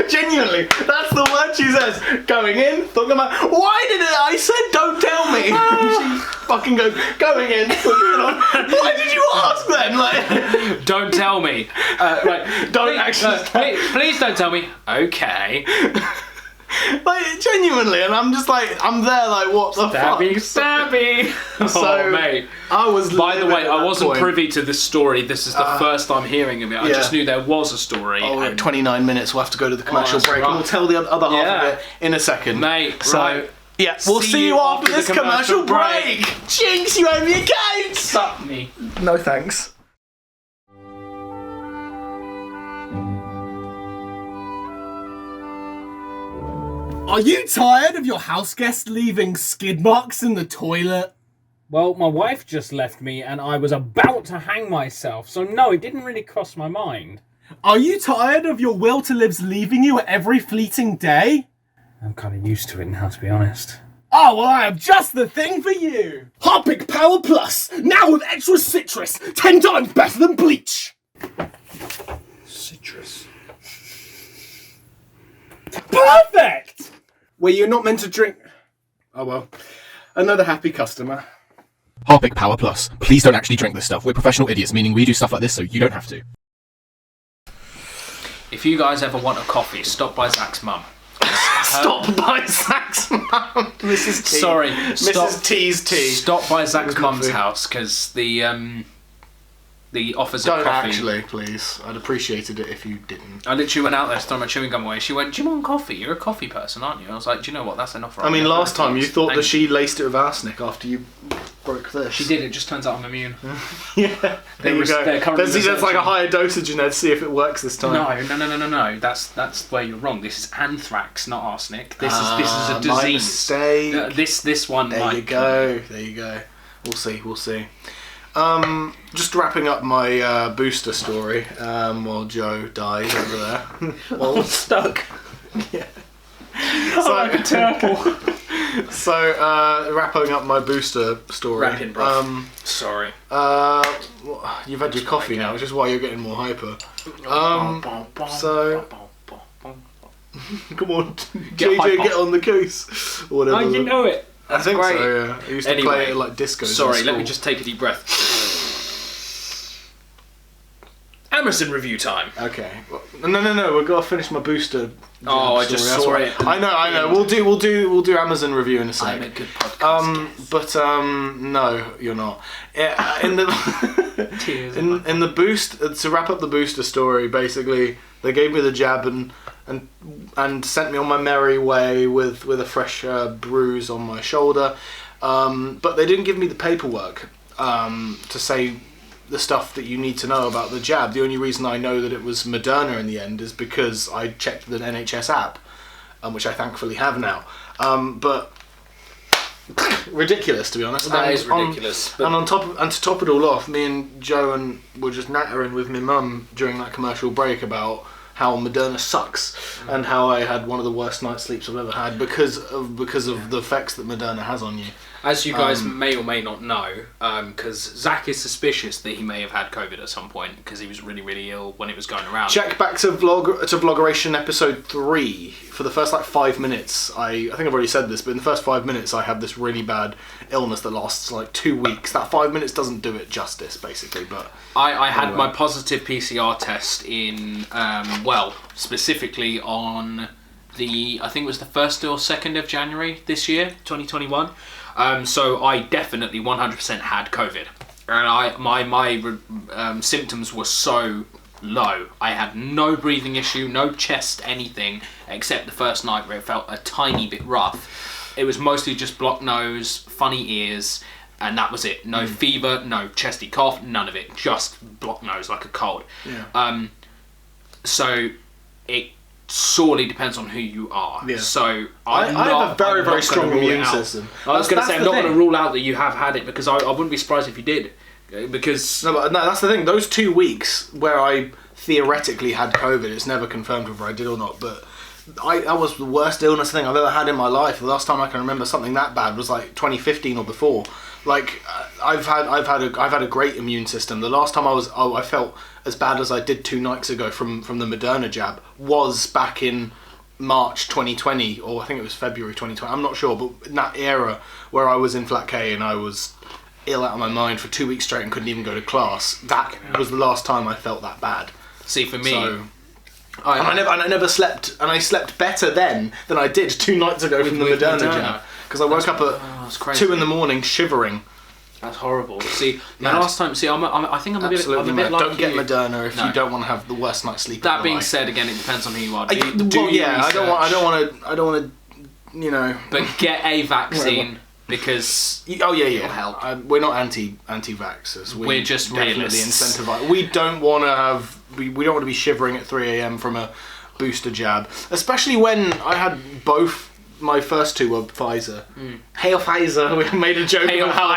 genuinely, that's the word she says, going in, I'm like, why did I said don't tell me, and she fucking goes, going in, why did you ask then, like, don't tell me, please don't tell me, okay. Like, genuinely, and I'm just like, I'm there like, what the fuck? Stabby! So, oh, mate. I was. By the way, I wasn't privy to this story. This is the first I'm hearing of it. I just knew there was a story. Oh, and 29 minutes. We'll have to go to the commercial break, and we'll tell the other half of it in a second. Mate, so, right. Yeah, we'll see you after this commercial break. Jinx, you owe me a cake! Suck me. No thanks. Are you tired of your house guest leaving skid marks in the toilet? Well, my wife just left me and I was about to hang myself, so no, it didn't really cross my mind. Are you tired of your will to lives leaving you every fleeting day? I'm kind of used to it now, to be honest. Oh, well, I have just the thing for you! Harpic Power Plus, now with extra citrus, 10 times better than bleach! Citrus. Perfect! Where you're not meant to drink... Oh, well. Another happy customer. Harpic Power Plus. Please don't actually drink this stuff. We're professional idiots, meaning we do stuff like this so you don't have to. If you guys ever want a coffee, stop by Zach's mum. Stop by Zach's mum. Mrs. T. Sorry. Mrs. T's tea. Stop by Zach's mum's house, because the offers of Don't coffee... actually, please. I'd appreciated it if you didn't. I literally went out there, throwing my chewing gum away. She went, do you want coffee? You're a coffee person, aren't you? I was like, do you know what? That's an offer. I mean, last time you thought Thank that she laced it with arsenic after you broke this. She did. It just turns out I'm immune. Yeah, there you go. There's like a higher dosage in there to see if it works this time. No. That's where you're wrong. This is anthrax, not arsenic. This is a disease. My mistake. This one. There you go. We'll see. Just wrapping up my booster story while Joe dies over there. Well, I'm stuck. Yeah. I'm like a turtle. So, wrapping up my booster story. Wrapping, bro. Sorry. You've had your coffee now, which is why you're getting more hyper. So, come on, JJ, get on the case. Or whatever. Oh, you know it. I think great. So, yeah. I used to play it like disco. Sorry, let me just take a deep breath. Amazon review time. Okay. No. We've got to finish my booster. I just saw it. I know. We'll do Amazon review in a sec. I'm a good podcast. But no, you're not. In the in the boost to wrap up the booster story, basically they gave me the jab and sent me on my merry way with a fresh bruise on my shoulder. But they didn't give me the paperwork to say the stuff that you need to know about the jab. The only reason I know that it was Moderna in the end is because I checked the NHS app, which I thankfully have now. But ridiculous, to be honest. That is ridiculous. And to top it all off, me and Joe were just nattering with my mum during that commercial break about how Moderna sucks and how I had one of the worst night's sleeps I've ever had because of the effects that Moderna has on you. As you guys may or may not know, because Zach is suspicious that he may have had COVID at some point because he was really, really ill when it was going around. Check back to Vlogeration episode 3. For the first 5 minutes, I think I've already said this, but in the first 5 minutes I had this really bad illness that lasts 2 weeks. That 5 minutes doesn't do it justice, basically. But I had my positive PCR test in, specifically on I think it was the 1st or 2nd of January this year, 2021. So I definitely 100% had COVID, and my symptoms were so low. I had no breathing issue, no chest, anything, except the first night where it felt a tiny bit rough. It was mostly just blocked nose, funny ears, and that was it. No fever, no chesty cough, none of it. Just blocked nose like a cold. Yeah. So it sorely depends on who you are. Yeah. So I have a very, very strong immune system. I was going to say, I'm not going to rule out that you have had it, because I wouldn't be surprised if you did. Because no, that's the thing. Those 2 weeks where I theoretically had COVID, it's never confirmed whether I did or not, but that was the worst illness thing I've ever had in my life. The last time I can remember something that bad was 2015 or before. I've had a great immune system. The last time I felt as bad as I did 2 nights ago from the Moderna jab was back in March 2020, or I think it was February 2020. I'm not sure, but in that era where I was in Flat K and I was ill out of my mind for 2 weeks straight and couldn't even go to class, that was the last time I felt that bad. See, for me, I never slept, and I slept better then than I did 2 nights ago from the Moderna jab, because I woke up at 2 in the morning shivering. That's horrible. See, the last time, I think I'm a bit like don't get you. Moderna if you don't want to have the worst night's sleep. That being said, again, it depends on who you are. I don't want to. But get a vaccine. Because it'll help. We're not anti-vaxxers. We're just realists. Incentivize. We don't want to we don't want to be shivering at 3 a.m. from a booster jab, especially when I had both. My first 2 were Pfizer. Hail Pfizer! We made a joke about how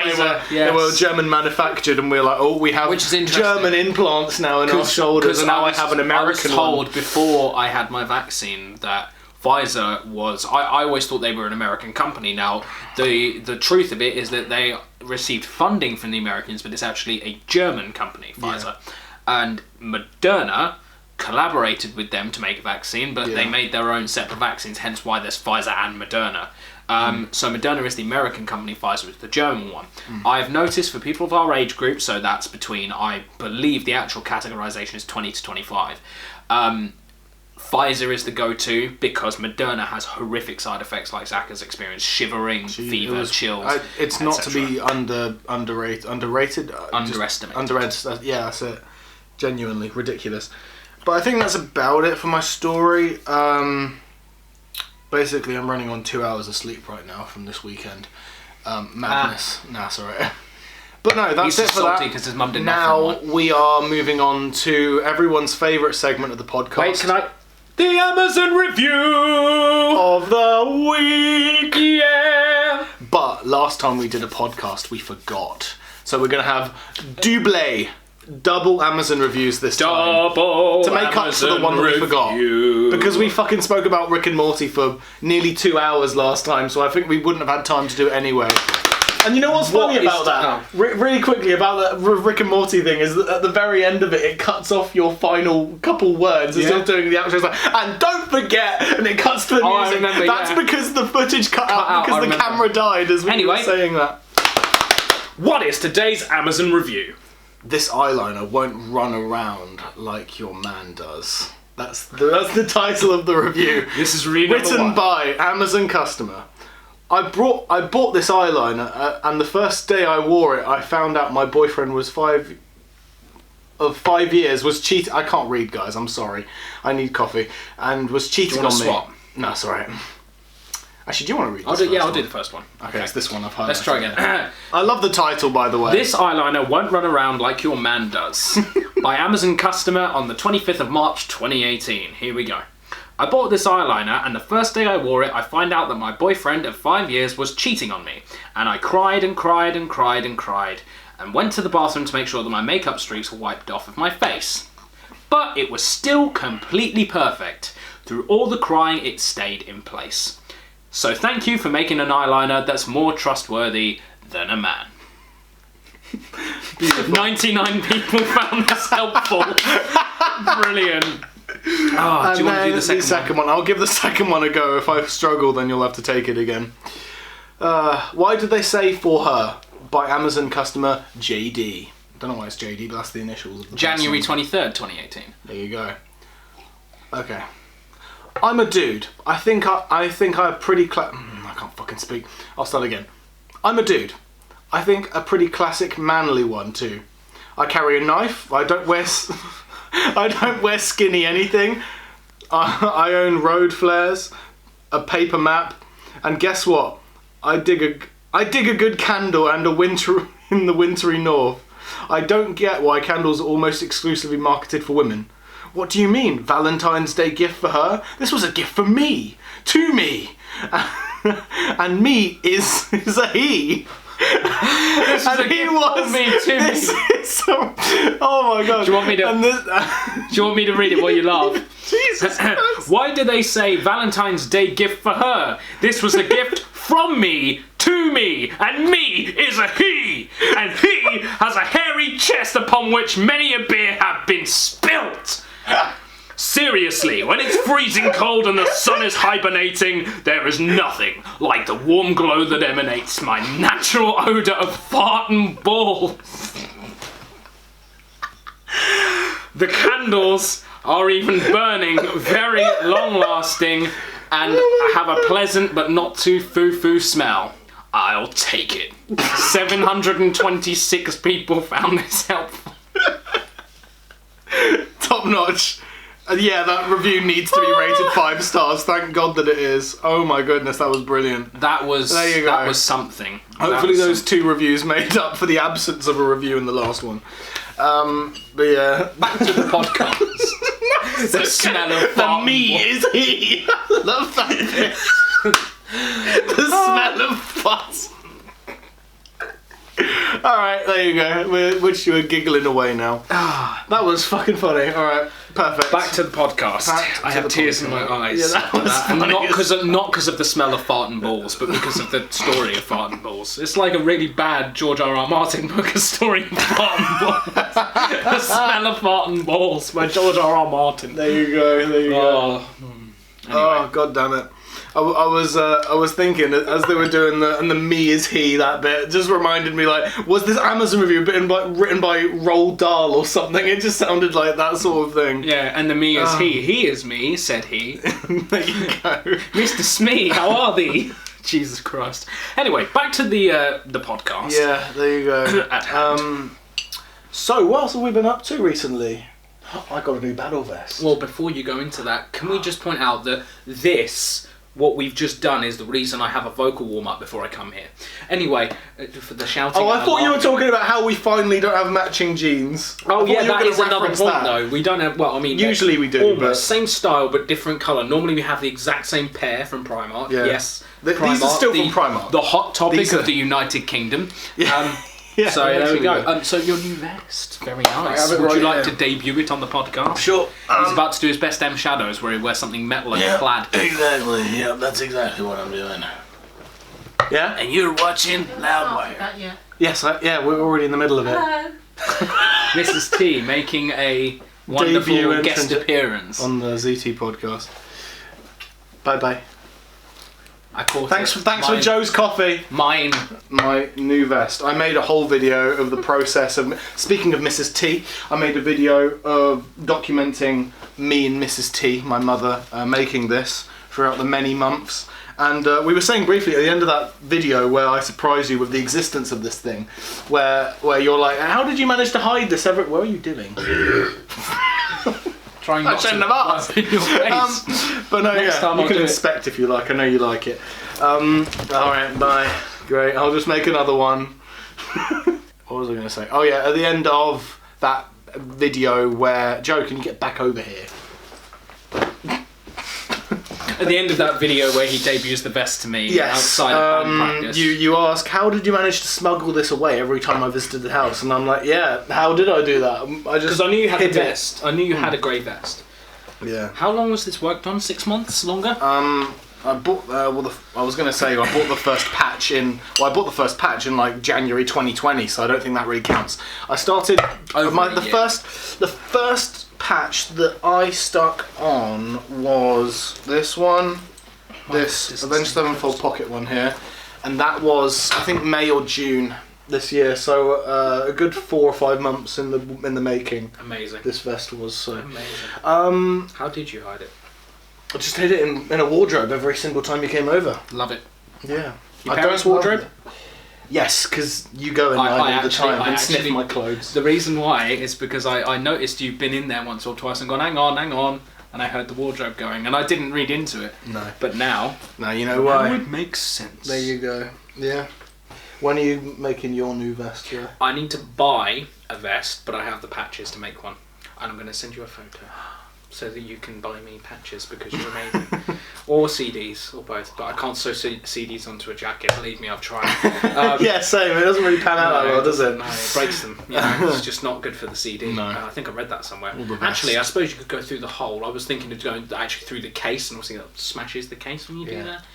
they were German manufactured, and we were like, we have German implants now in our shoulders, and now I have an American one. I was told before I had my vaccine that Pfizer was... I always thought they were an American company. Now, the truth of it is that they received funding from the Americans, but it's actually a German company, Pfizer. Yeah. And Moderna collaborated with them to make a vaccine, but they made their own separate vaccines, hence why there's Pfizer and Moderna. So Moderna is the American company, Pfizer is the German one. I've noticed for people of our age group, so that's between, I believe the actual categorization is 20 to 25, Pfizer is the go-to because Moderna has horrific side effects like Zach has experienced: shivering, fever, chills. It's not to be underrated. Underestimated. Underestimated. Yeah, that's it. Genuinely ridiculous. But I think that's about it for my story. Basically, I'm running on 2 hours of sleep right now from this weekend. Madness. Nah, sorry. But no, that's He's it for salty that. because his mum didn't Now have him. we are moving on to everyone's favourite segment of the podcast. Wait, can I... The Amazon review Of the week! Yeah! But last time we did a podcast, we forgot. So we're going to have double Amazon reviews this time. Double To make up for the one that we forgot. Because we fucking spoke about Rick and Morty for nearly 2 hours last time, so I think we wouldn't have had time to do it anyway. And you know what's funny about that? Really quickly about that Rick and Morty thing is that at the very end of it, it cuts off your final couple words as you're doing the outro. It's like, and don't forget, and it cuts to the music. I remember, That's because the footage cut out because the camera died as we were saying that. What is today's Amazon review? This eyeliner won't run around like your man does. That's the title of the review. This is really written by Amazon customer. I bought this eyeliner, and the first day I wore it, I found out my boyfriend was 5 years was cheating. I can't read, guys. I'm sorry. I need coffee. And was cheating on me. Swap? No, it's alright. Actually, do you want to read I'll this? I'll do the first one. Okay, it's this one I've highlighted. Let's try again. I love the title, by the way. This eyeliner won't run around like your man does. By Amazon customer on the 25th of March 2018. Here we go. I bought this eyeliner, and the first day I wore it, I find out that my boyfriend of 5 years was cheating on me. And I cried and cried and cried and cried, and went to the bathroom to make sure that my makeup streaks were wiped off of my face. But it was still completely perfect. Through all the crying, it stayed in place. So thank you for making an eyeliner that's more trustworthy than a man. 99 people found this helpful. Brilliant. Oh, do you want to do the second one? I'll give the second one a go. If I struggle, then you'll have to take it again. Why did they say For Her? By Amazon customer JD. Don't know why it's JD, but that's the initials of the January person. 23rd, 2018. There you go. Okay. I'm a dude. I think I'm pretty I can't fucking speak. I'll start again. I'm a dude. I think a pretty classic manly one too. I carry a knife. I don't wear skinny anything. I own road flares, a paper map, and guess what? I dig a good candle and a winter in the wintry north. I don't get why candles are almost exclusively marketed for women. What do you mean? Valentine's Day gift for her? This was a gift for me. To me. And me is a he. This is a gift for me, to me. Oh my god. Do you want me to, do you want me to read it while you laugh? Jesus Christ. Why do they say Valentine's Day gift for her? This was a gift from me to me, and me is a he, and he has a hairy chest upon which many a beer have been spilt. Seriously, when it's freezing cold and the sun is hibernating, there is nothing like the warm glow that emanates my natural odour of fart and balls. The candles are even burning, very long-lasting, and have a pleasant but not too foo-foo smell. I'll take it. 726 people found this helpful. Top notch. Yeah, that review needs to be rated 5 stars. Thank God that it is. Oh my goodness, that was brilliant. That was something. Hopefully those 2 reviews made up for the absence of a review in the last one. But yeah. Back to the podcast. The smell of fart. The me is he. Love that bit. The smell of fart. Alright, there you go. Which you were giggling away now. That was fucking funny. Alright, perfect. Back to the podcast. I have tears in my eyes. Yeah, that was and funny. not because of the smell of fart and balls, but because of the story of fart and balls. It's like a really bad George R.R. Martin book, A Story of Fart and Balls. The Smell of Fart and Balls by George R.R. Martin. There you go. Anyway. Oh, god damn it. I was thinking as they were doing the me is he, that bit just reminded me, like, was this Amazon review written by Roald Dahl or something? It just sounded like that sort of thing. Yeah, and the me is he is me, said he. There you go. Mr. Smee, how are thee? Jesus Christ. Anyway, back to the podcast. Yeah, there you go. So what else have we been up to recently? I got a new battle vest. Well, before you go into that, can we just point out that this what we've just done is the reason I have a vocal warm-up before I come here. Anyway, for the shouting... Oh, I thought you were talking about how we finally don't have matching jeans. Oh, yeah, that is another point, though. We don't have... Well, I mean... Usually we do, almost but... Same style, but different colour. Normally we have the exact same pair from Primark. Yeah. Yes, These are still from Primark. The hot topic of the United Kingdom. Yeah. Yeah, so there we go. So your new vest, very nice. Would you like to debut it on the podcast? Sure. He's about to do his best M Shadows, where he wears something metal and clad. Exactly. Yeah, that's exactly what I'm doing. Yeah. And you're watching Loudwire. Yes. Yeah, we're already in the middle of it. Mrs. T making a wonderful guest appearance on the Zea Tea Podcast. Bye bye. Thanks for Joe's coffee. My new vest. I made a whole video of the process of... Speaking of Mrs. T, I made a video of documenting me and Mrs. T, my mother, making this throughout the many months. And we were saying briefly at the end of that video where I surprised you with the existence of this thing, where you're like, how did you manage to hide this? What are you doing? Trying not to laugh in your face. But no, you can inspect if you like. I know you like it. Alright, bye. Great, I'll just make another one. What was I going to say? Oh yeah, at the end of that video where... Joe, can you get back over here? At the end of that video where he debuts the vest to me outside of band practice. You ask, how did you manage to smuggle this away every time I visited the house? And I'm like, yeah, how did I do that? Because I knew you had a vest. I knew you had a grey vest. Yeah. How long was this worked on? 6 months? Longer? I bought. I was going to say I bought the first patch in. Well, I bought the first patch in like January 2020, so I don't think that really counts. I started the first patch that I stuck on was this one, this Avenged Sevenfold Pocket one here, and that was I think May or June this year. So a good 4 or 5 months in the making. Amazing. This vest was so amazing. How did you hide it? I just hid it in a wardrobe every single time you came over. Love it. Yeah. Your parents' wardrobe? Yes, because you go in there all the time and sniff my clothes. The reason why is because I noticed you've been in there once or twice and gone, hang on, and I heard the wardrobe going, and I didn't read into it. No. But now... Now you know why. Now it makes sense. There you go. Yeah. When are you making your new vest, yeah? I need to buy a vest, but I have the patches to make one. And I'm going to send you a photo. So that you can buy me patches because you're amazing. Or CDs, or both. But I can't sew CDs onto a jacket, believe me, I've tried. Yeah, same. It doesn't really pan out that well, does it? No, it breaks them. You know, it's just not good for the CD. No. I think I read that somewhere. Actually, I suppose you could go through the hole. I was thinking of going actually through the case, and obviously that smashes the case when you do that.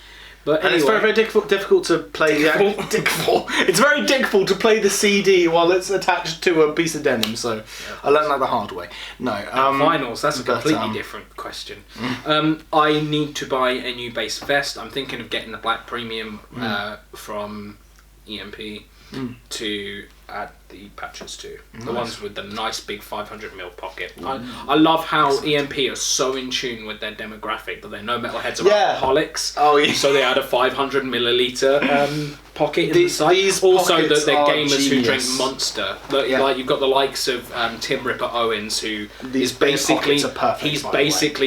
But anyway, and it's very, very difficult to play It's very difficult to play the CD while it's attached to a piece of denim. So I learned that the hard way. No, vinyls. That's a completely different question. I need to buy a new base vest. I'm thinking of getting the black premium from EMP to add the patches to. The ones with the nice big 500mm pocket. I love how EMP are so in tune with their demographic that they know metalheads are alcoholics. Oh yeah. So they add a 500ml pocket inside. Also that they're gamers who drink Monster. Like you've got the likes of Tim Ripper Owens, who is basically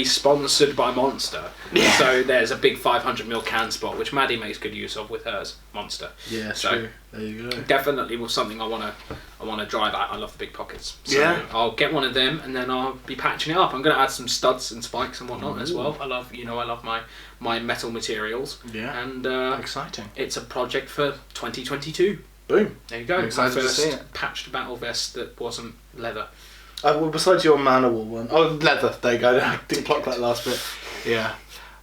sponsored by Monster. Yeah. So there's a big 500ml can spot, which Maddie makes good use of with hers, Monster. Yeah, so true. There you go. Definitely was something I want to drive at. I love the big pockets. So I'll get one of them and then I'll be patching it up. I'm going to add some studs and spikes and whatnot as well. I love my metal materials. Yeah. And exciting. It's a project for 2022. Boom. There you go. I'm excited my first to see it. Patched battle vest that wasn't leather. Well, besides your Manowar one. Oh, leather. There you go. I didn't pluck that last bit. Yeah.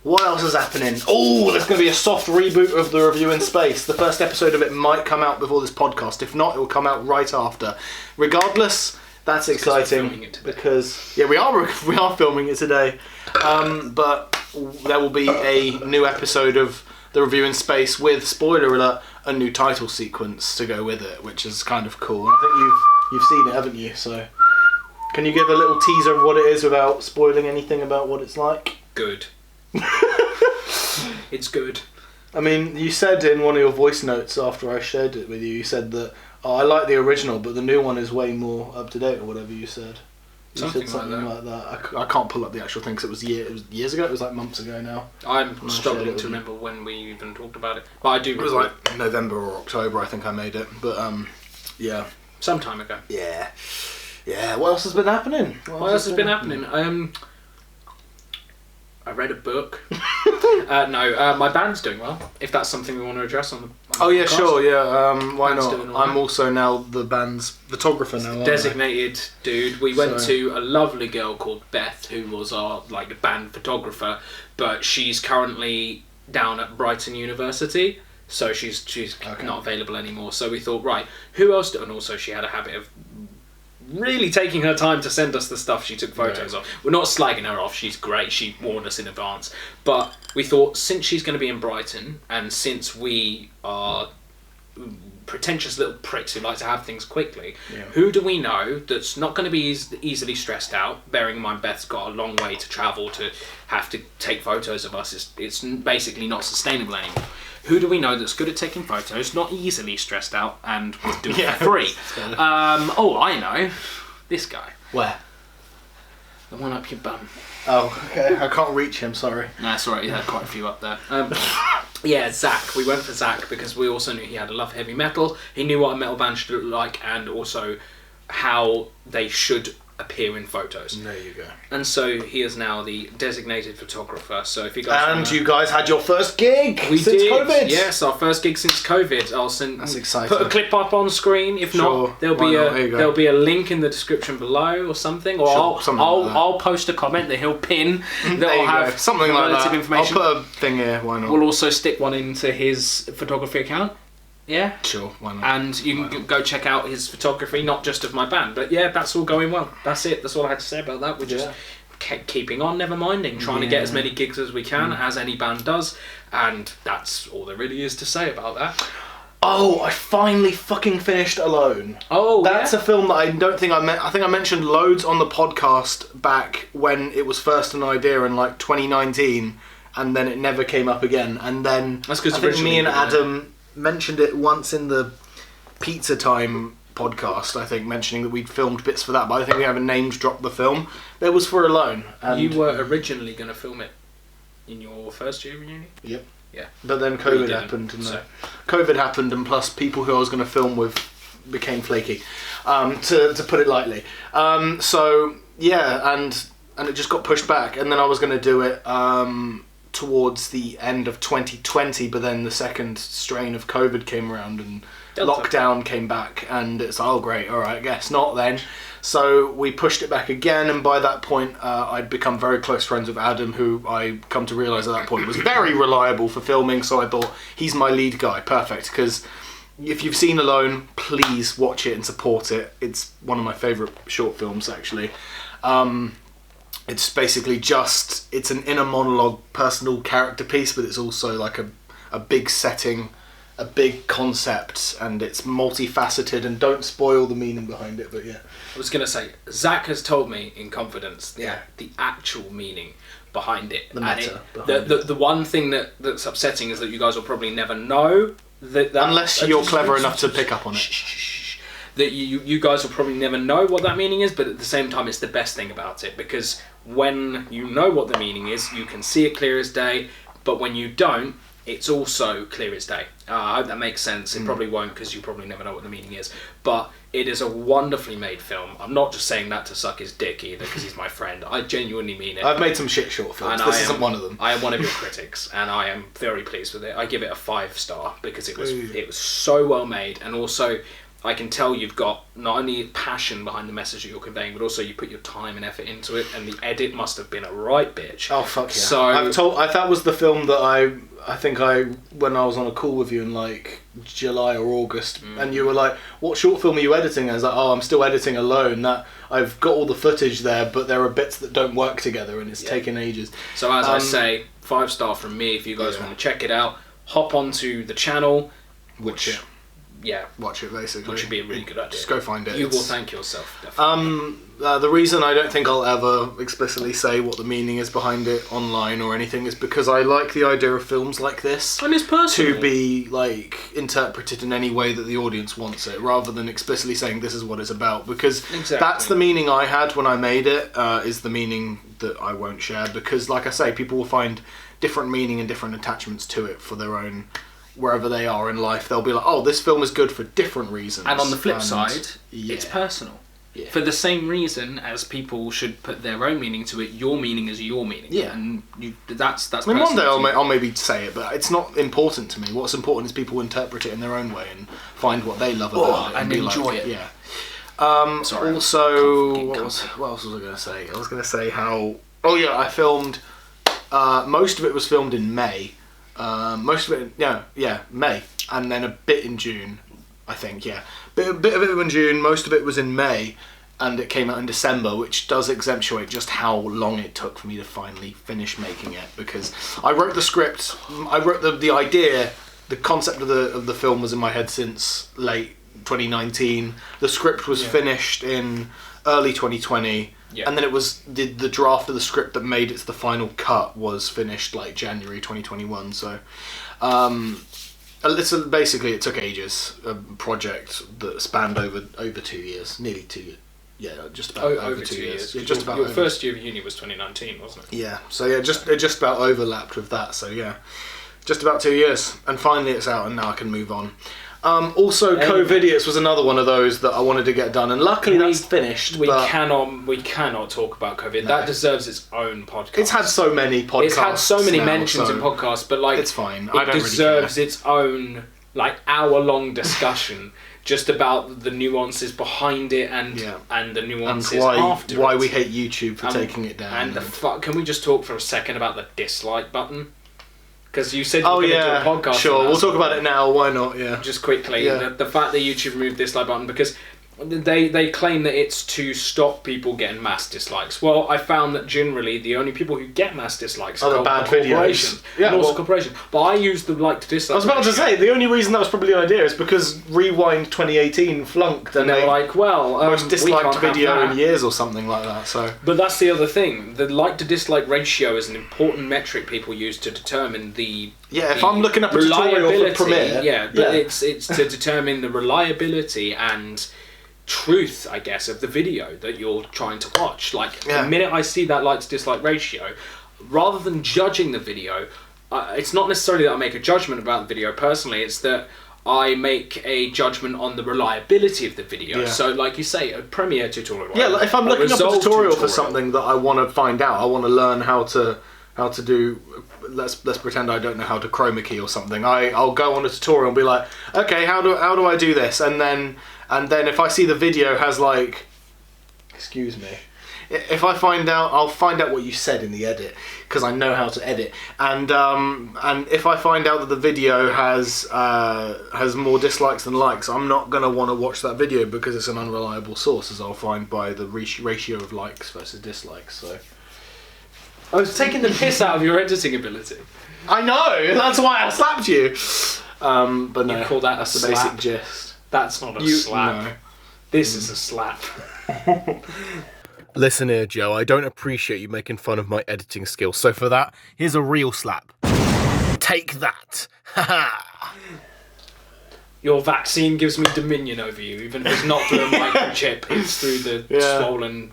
What else is happening? Oh, there's going to be a soft reboot of the Review in Space. The first episode of it might come out before this podcast. If not, it will come out right after. Regardless, that's exciting because we are filming it today. But there will be a new episode of the Review in Space with, spoiler alert, a new title sequence to go with it, which is kind of cool. And I think you've seen it, haven't you? So, can you give a little teaser of what it is without spoiling anything about what it's like? Good. It's good. I mean, you said in one of your voice notes after I shared it with you, you said that I like the original, but the new one is way more up to date, or whatever you said. He said something like that. I can't pull up the actual thing because it was years ago. It was like months ago now. I'm struggling to remember when we even talked about it, but I do. It was like November or October, I think I made it. But yeah, some time ago. Yeah. What else has been happening? What else has been happening? I read a book. No, my band's doing well. If that's something we want to address on the podcast. Sure, yeah. Why Band's not? doing all I'm right. also now the band's photographer now. Designated dude. We went to a lovely girl called Beth, who was our band photographer, but she's currently down at Brighton University, so she's not available anymore. So we thought, right, who else? And also she had a habit of really taking her time to send us the stuff she took photos of. We're not slagging her off, she's great, she warned us in advance. But we thought, since she's going to be in Brighton, and since we are pretentious little pricks who like to have things quickly, who do we know that's not going to be easily stressed out, bearing in mind Beth's got a long way to travel to have to take photos of us, it's basically not sustainable anymore. Who do we know that's good at taking photos, not easily stressed out, and would do it for free? I know. This guy. Where? The one up your bum. Oh, okay. I can't reach him, sorry. No, that's alright, he had quite a few up there. Yeah, Zach. We went for Zach because we also knew he had a love of heavy metal. He knew what a metal band should look like, and also how they should appear in photos. There you go. And so he is now the designated photographer. So if you guys you guys had your first gig since COVID. Yes, our first gig since COVID. That's exciting. Put a clip up on screen. If not, there'll be a link in the description below or something. Or I'll post a comment that he'll pin that'll have something like relative that. information. I'll put a thing here. Why not? We'll also stick one into his photography account. Yeah. Sure, why not? And you can go check out his photography, not just of my band, but yeah, that's all going well. That's it. That's all I had to say about that. We're just keeping on, never minding, trying to get as many gigs as we can, as any band does, and that's all there really is to say about that. Oh, I finally fucking finished Alone. Oh, that's a film that I don't think I think I mentioned loads on the podcast back when it was first an idea in like 2019, and then it never came up again. And then that's because I think me and Adam mentioned it once in the Pizza Time podcast, I think, mentioning that we'd filmed bits for that, but I think we haven't named dropped the film. It was for Alone. And you were originally going to film it in your first year in uni? Yep. Yeah. But then COVID happened, and COVID happened, and plus people who I was going to film with became flaky, to put it lightly. So yeah, and it just got pushed back, and then I was going to do it towards the end of 2020, but then the second strain of COVID came around and lockdown came back, and it's oh great, all right, I guess not then. So we pushed it back again, and by that point I'd become very close friends with Adam, who I come to realise at that point was very reliable for filming, so I thought he's my lead guy, perfect, because if you've seen Alone, please watch it and support it. It's one of my favourite short films, actually. It's basically it's an inner monologue, personal character piece, but it's also like a big setting, a big concept, and it's multifaceted, and don't spoil the meaning behind it, but yeah. I was going to say, Zach has told me in confidence the actual meaning behind it. The meta the one thing that's upsetting is that you guys will probably never know that unless you're clever enough to pick up on it. That you guys will probably never know what that meaning is, but at the same time it's the best thing about it, because when you know what the meaning is, you can see it clear as day, but when you don't, it's also clear as day. I hope that makes sense. It probably won't, because you probably never know what the meaning is, but it is a wonderfully made film. I'm not just saying that to suck his dick either, because he's my friend. I genuinely mean it. I've made some shit short films. This isn't one of them. I am one of your critics, and I am very pleased with it. I give it a 5-star because it was so well made, and also I can tell you've got not only passion behind the message that you're conveying, but also you put your time and effort into it, and the edit must have been a right bitch. Oh fuck yeah! So that was the film that I think when I was on a call with you in like July or August, and you were like, "What short film are you editing?" I was like, "Oh, I'm still editing Alone. That I've got all the footage there, but there are bits that don't work together, and it's taken ages." So as I say, 5-star from me. If you guys want to check it out, hop onto the channel, which watch it basically. Which would be a really good idea. Just go find it. You will thank yourself, definitely. The reason I don't think I'll ever explicitly say what the meaning is behind it online or anything is because I like the idea of films like this And it's personal. to be like interpreted in any way that the audience wants it, rather than explicitly saying this is what it's about. Because that's the meaning I had when I made it. Is the meaning that I won't share, because, like I say, people will find different meaning and different attachments to it for their own. Wherever they are in life, they'll be like, "Oh, this film is good for different reasons." And on the flip side, it's personal. Yeah. For the same reason as people should put their own meaning to it, your meaning is your meaning. Yeah. And that's I mean, one day I'll maybe say it, but it's not important to me. What's important is people interpret it in their own way and find what they love about it and enjoy it. Yeah. Sorry. Also, what else was I going to say? I was going to say how... Oh, yeah, I filmed... most of it was filmed in May. Most of it... May. And then a bit in June, I think, yeah. Bit of it in June, most of it was in May, and it came out in December, which does accentuate just how long it took for me to finally finish making it, because I wrote the script, I wrote the idea, the concept of the film was in my head since late 2019. The script was finished in early 2020, and then it was the draft of the script that made it to the final cut was finished like January 2021. So basically it took ages. A project that spanned over 2 years, nearly 2 years. Yeah, just about over 2 years. Yeah, just about. Your first year of uni was 2019, wasn't it? Yeah. So yeah, it just about overlapped with that. So yeah, just about 2 years, and finally it's out, and now I can move on. Also, Co-Vidiots was another one of those that I wanted to get done, and luckily that's finished. We cannot talk about COVID. No. That deserves its own podcast. It's had so many podcasts. It's had so many mentions in podcasts, but like it's fine. It deserves its own like hour-long discussion just about the nuances behind it and the nuances after. Why we hate YouTube for taking it down. And can we just talk for a second about the dislike button? Because you said you were going to do a podcast. Sure, we'll talk about it now. Why not? Yeah. Just quickly, the fact that YouTube removed the dislike button, because they claim that it's to stop people getting mass dislikes. Well, I found that generally the only people who get mass dislikes are the bad videos. Yeah, also corporations. But I use the like to dislike. I was about to say the only reason that was probably an idea is because Rewind 2018 flunked, and they were like, most disliked video in years or something like that. So, but that's the other thing. The like to dislike ratio is an important metric people use to determine the. Yeah, if I'm looking up a tutorial for Premiere, it's to determine the reliability and truth, I guess, of the video that you're trying to watch. Like the minute I see that like to dislike ratio, rather than judging the video, it's not necessarily that I make a judgment about the video personally, it's that I make a judgment on the reliability of the video. So like you say, a Premiere tutorial. Yeah, like if I'm looking up a tutorial for something that I want to find out, I want to learn how to do, let's pretend I don't know how to chroma key or something. I'll go on a tutorial and be like, okay, how do I do this? And then if I see the video has like, excuse me, if I find out, I'll find out what you said in the edit, because I know how to edit. And if I find out that the video has more dislikes than likes, I'm not gonna want to watch that video because it's an unreliable source, as I'll find by the ratio of likes versus dislikes. So. I was taking the piss out of your editing ability. I know, that's why I slapped you. But no, you call that a slap? Basic gist. That's not a slap. No. This is a slap. Listen here, Joe, I don't appreciate you making fun of my editing skills, so for that, here's a real slap. Take that. Ha. Your vaccine gives me dominion over you, even if it's not through a microchip, it's through the swollen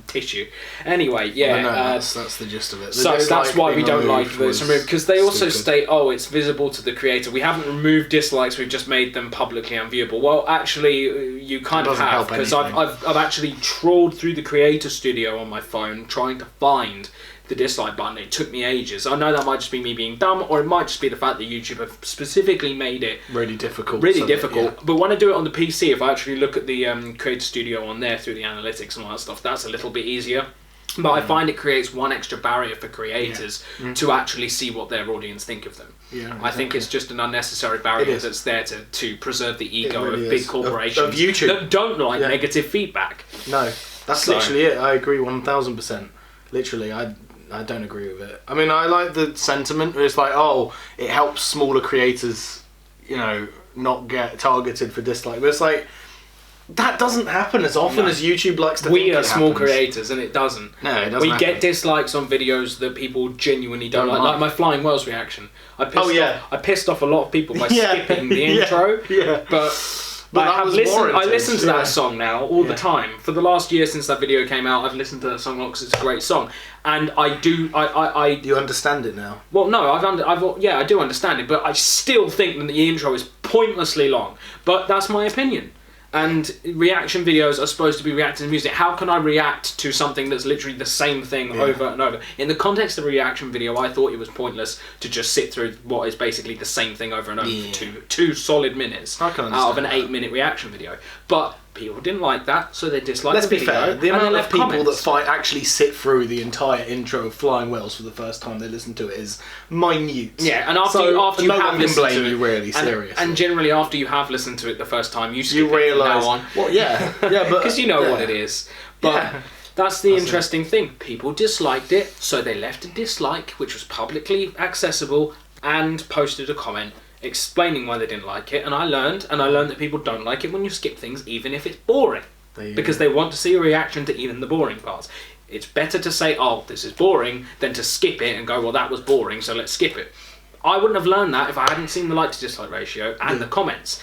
tissue. Anyway, that's the gist of it. So that's why we don't like this removed, because they also state, it's visible to the creator. We haven't removed dislikes, we've just made them publicly unviewable. Well, actually, you kind of have, because I've actually trawled through the Creator Studio on my phone trying to find the dislike button. It took me ages. I know that might just be me being dumb, or it might just be the fact that YouTube have specifically made it really difficult. But when I do it on the PC, if I actually look at the Creator Studio on there through the analytics and all that stuff, that's a little bit easier. But I find it creates one extra barrier for creators to actually see what their audience think of them. Yeah, exactly. I think it's just an unnecessary barrier that's there to preserve the ego of big corporations of YouTube that don't like negative feedback. No, that's literally it. I agree 1000%. Literally, I don't agree with it. I mean, I like the sentiment. It's like, it helps smaller creators, not get targeted for dislike. But it's like, that doesn't happen as often as YouTube likes to think We are it small happens. creators, and it doesn't. No, it doesn't We happen. get dislikes on videos that people genuinely don't like. Like my flying whales reaction. I pissed off a lot of people by skipping the intro. Yeah. But I listen to yeah. that song now all the time. For the last year since that video came out, I've listened to that song because it's a great song. And I do You understand it now? well, no, I do understand it, but I still think that the intro is pointlessly long. But that's my opinion. And reaction videos are supposed to be reacting to music. How can I react to something that's literally the same thing over and over? In the context of a reaction video, I thought it was pointless to just sit through what is basically the same thing over and over for two solid minutes I can out of an understand 8-minute reaction video. But people didn't like that, so they disliked Let's the be video. fair, the and amount they of left people comments. that actually sit through the entire intro of Flying Whales for the first time they listen to it is minute. Yeah, and after so you no have one can listened blame to it, you really, seriously. and generally after you have listened to it the first time, you skip you it from realise, now on. well, yeah, but Because you know what it is. But that's the interesting thing. People disliked it, so they left a dislike, which was publicly accessible, and posted a comment explaining why they didn't like it. And I learned that people don't like it when you skip things, even if it's boring, because they want to see a reaction to even the boring parts. It's better to say, "Oh, this is boring," than to skip it and go, "Well, that was boring, so let's skip it." I wouldn't have learned that if I hadn't seen the like to dislike ratio and the comments.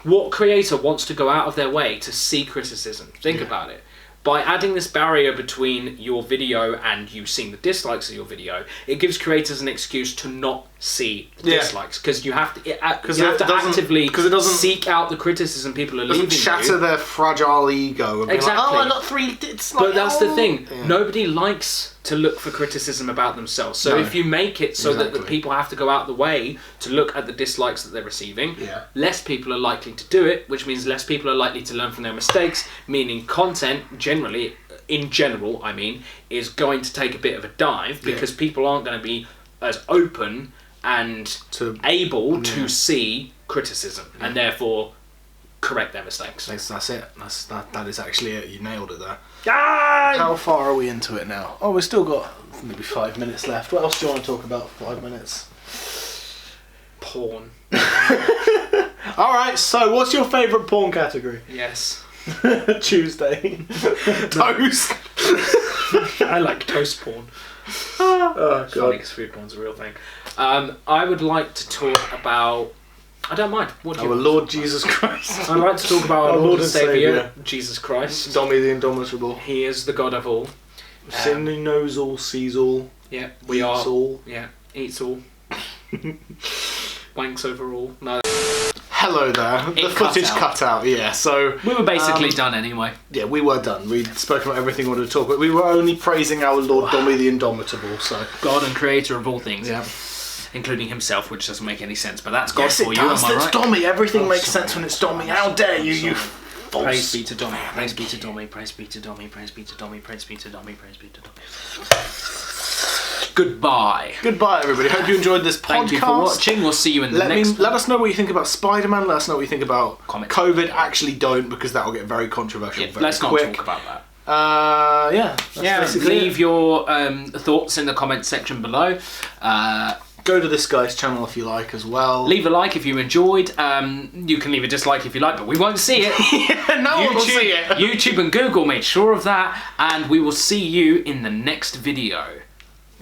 What creator wants to go out of their way to see criticism? Think about it. By adding this barrier between your video and you seeing the dislikes of your video, it gives creators an excuse to not see the dislikes, because you have to actively seek out the criticism people are leaving you. Shatter their fragile ego. And Exactly. Be like, oh, I got 3 dislikes. But that's the thing. Yeah. Nobody likes to look for criticism about themselves. So if you make it so that the people have to go out the way to look at the dislikes that they're receiving, less people are likely to do it, which means less people are likely to learn from their mistakes, meaning content generally, in general, I mean, is going to take a bit of a dive because people aren't going to be as open and able to see criticism and therefore correct their mistakes. That's it. That is actually it. You nailed it there. How far are we into it now? Oh, we've still got maybe 5 minutes left. What else do you want to talk about for 5 minutes? Porn. Alright, so what's your favourite porn category? Yes. Tuesday. Toast. I like toast porn. Oh, God. Because food porn's a real thing. I would like to talk about... I don't mind. What do you Our want? Lord Jesus Christ. I'd like to talk about our Lord and Saviour, Saviour, Jesus Christ. Dommy the Indomitable. He is the God of all. Sin, he knows all, sees all. Yeah, we are. All. Yeah, eats all. Wanks over all. No. Hello there. The footage cut out. Yeah, so... We were basically done anyway. Yeah, we were done. We'd spoken about everything we wanted to talk about. We were only praising our Lord Dommy the Indomitable, so... God and creator of all things. Yeah. Including himself, which doesn't make any sense, but that's God yes, for you, does. Am I It's right? Dommy. Everything makes sense when it's Dommy. How dare you, you false... Praise be to Dommy, praise be to Dommy, praise be to Dommy, praise be to Dommy, praise be to Dommy, praise be to Dommy. Goodbye. Goodbye, everybody. Hope you enjoyed this podcast. Thank you for watching. We'll see you in the next one. Let us know what you think about Spiderman. Let us know what you think about COVID. Actually, don't, because that will get very controversial. Very let's quick. not talk about that. That's leave your thoughts in the comment section below. Go to this guy's channel if you like as well. Leave a like if you enjoyed. You can leave a dislike if you like, but we won't see it. No one will see it. YouTube and Google made sure of that, and we will see you in the next video.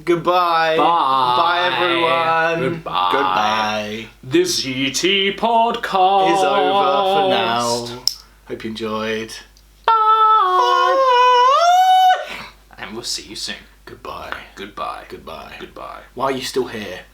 Goodbye. Bye. Bye, everyone. Goodbye. Goodbye. The Zea Tea Podcast is over for now. Hope you enjoyed. Bye. And we'll see you soon. Goodbye. Goodbye. Goodbye. Goodbye. Why are you still here?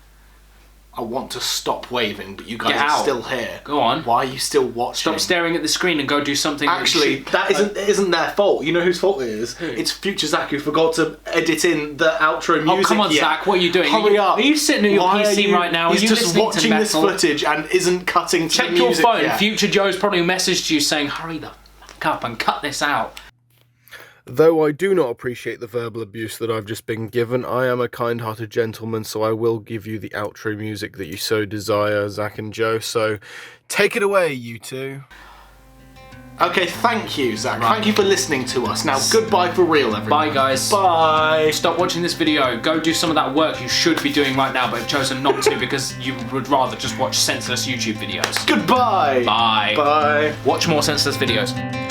I want to stop waving, but you guys Get are out. still here. Go on. Why are you still watching? Stop staring at the screen and go do something. Actually, it isn't their fault. You know whose fault it is? Who? It's Future Zach who forgot to edit in the outro music. Oh, come on, Zach, what are you doing? Hurry up. Are you sitting at your PC right now? He's are you just listening watching to this metal? footage and isn't cutting to Check the your music phone. yet. Future Joe's probably messaged you saying, hurry the fuck up and cut this out. Though I do not appreciate the verbal abuse that I've just been given, I am a kind-hearted gentleman, so I will give you the outro music that you so desire, Zach and Joe. So take it away, you two. Okay, thank you, Zach. Right. Thank you for listening to us. Now, goodbye for real, everybody. Bye, guys. Bye. Stop watching this video. Go do some of that work you should be doing right now, but have chosen not to because you would rather just watch senseless YouTube videos. Goodbye. Bye. Bye. Watch more senseless videos.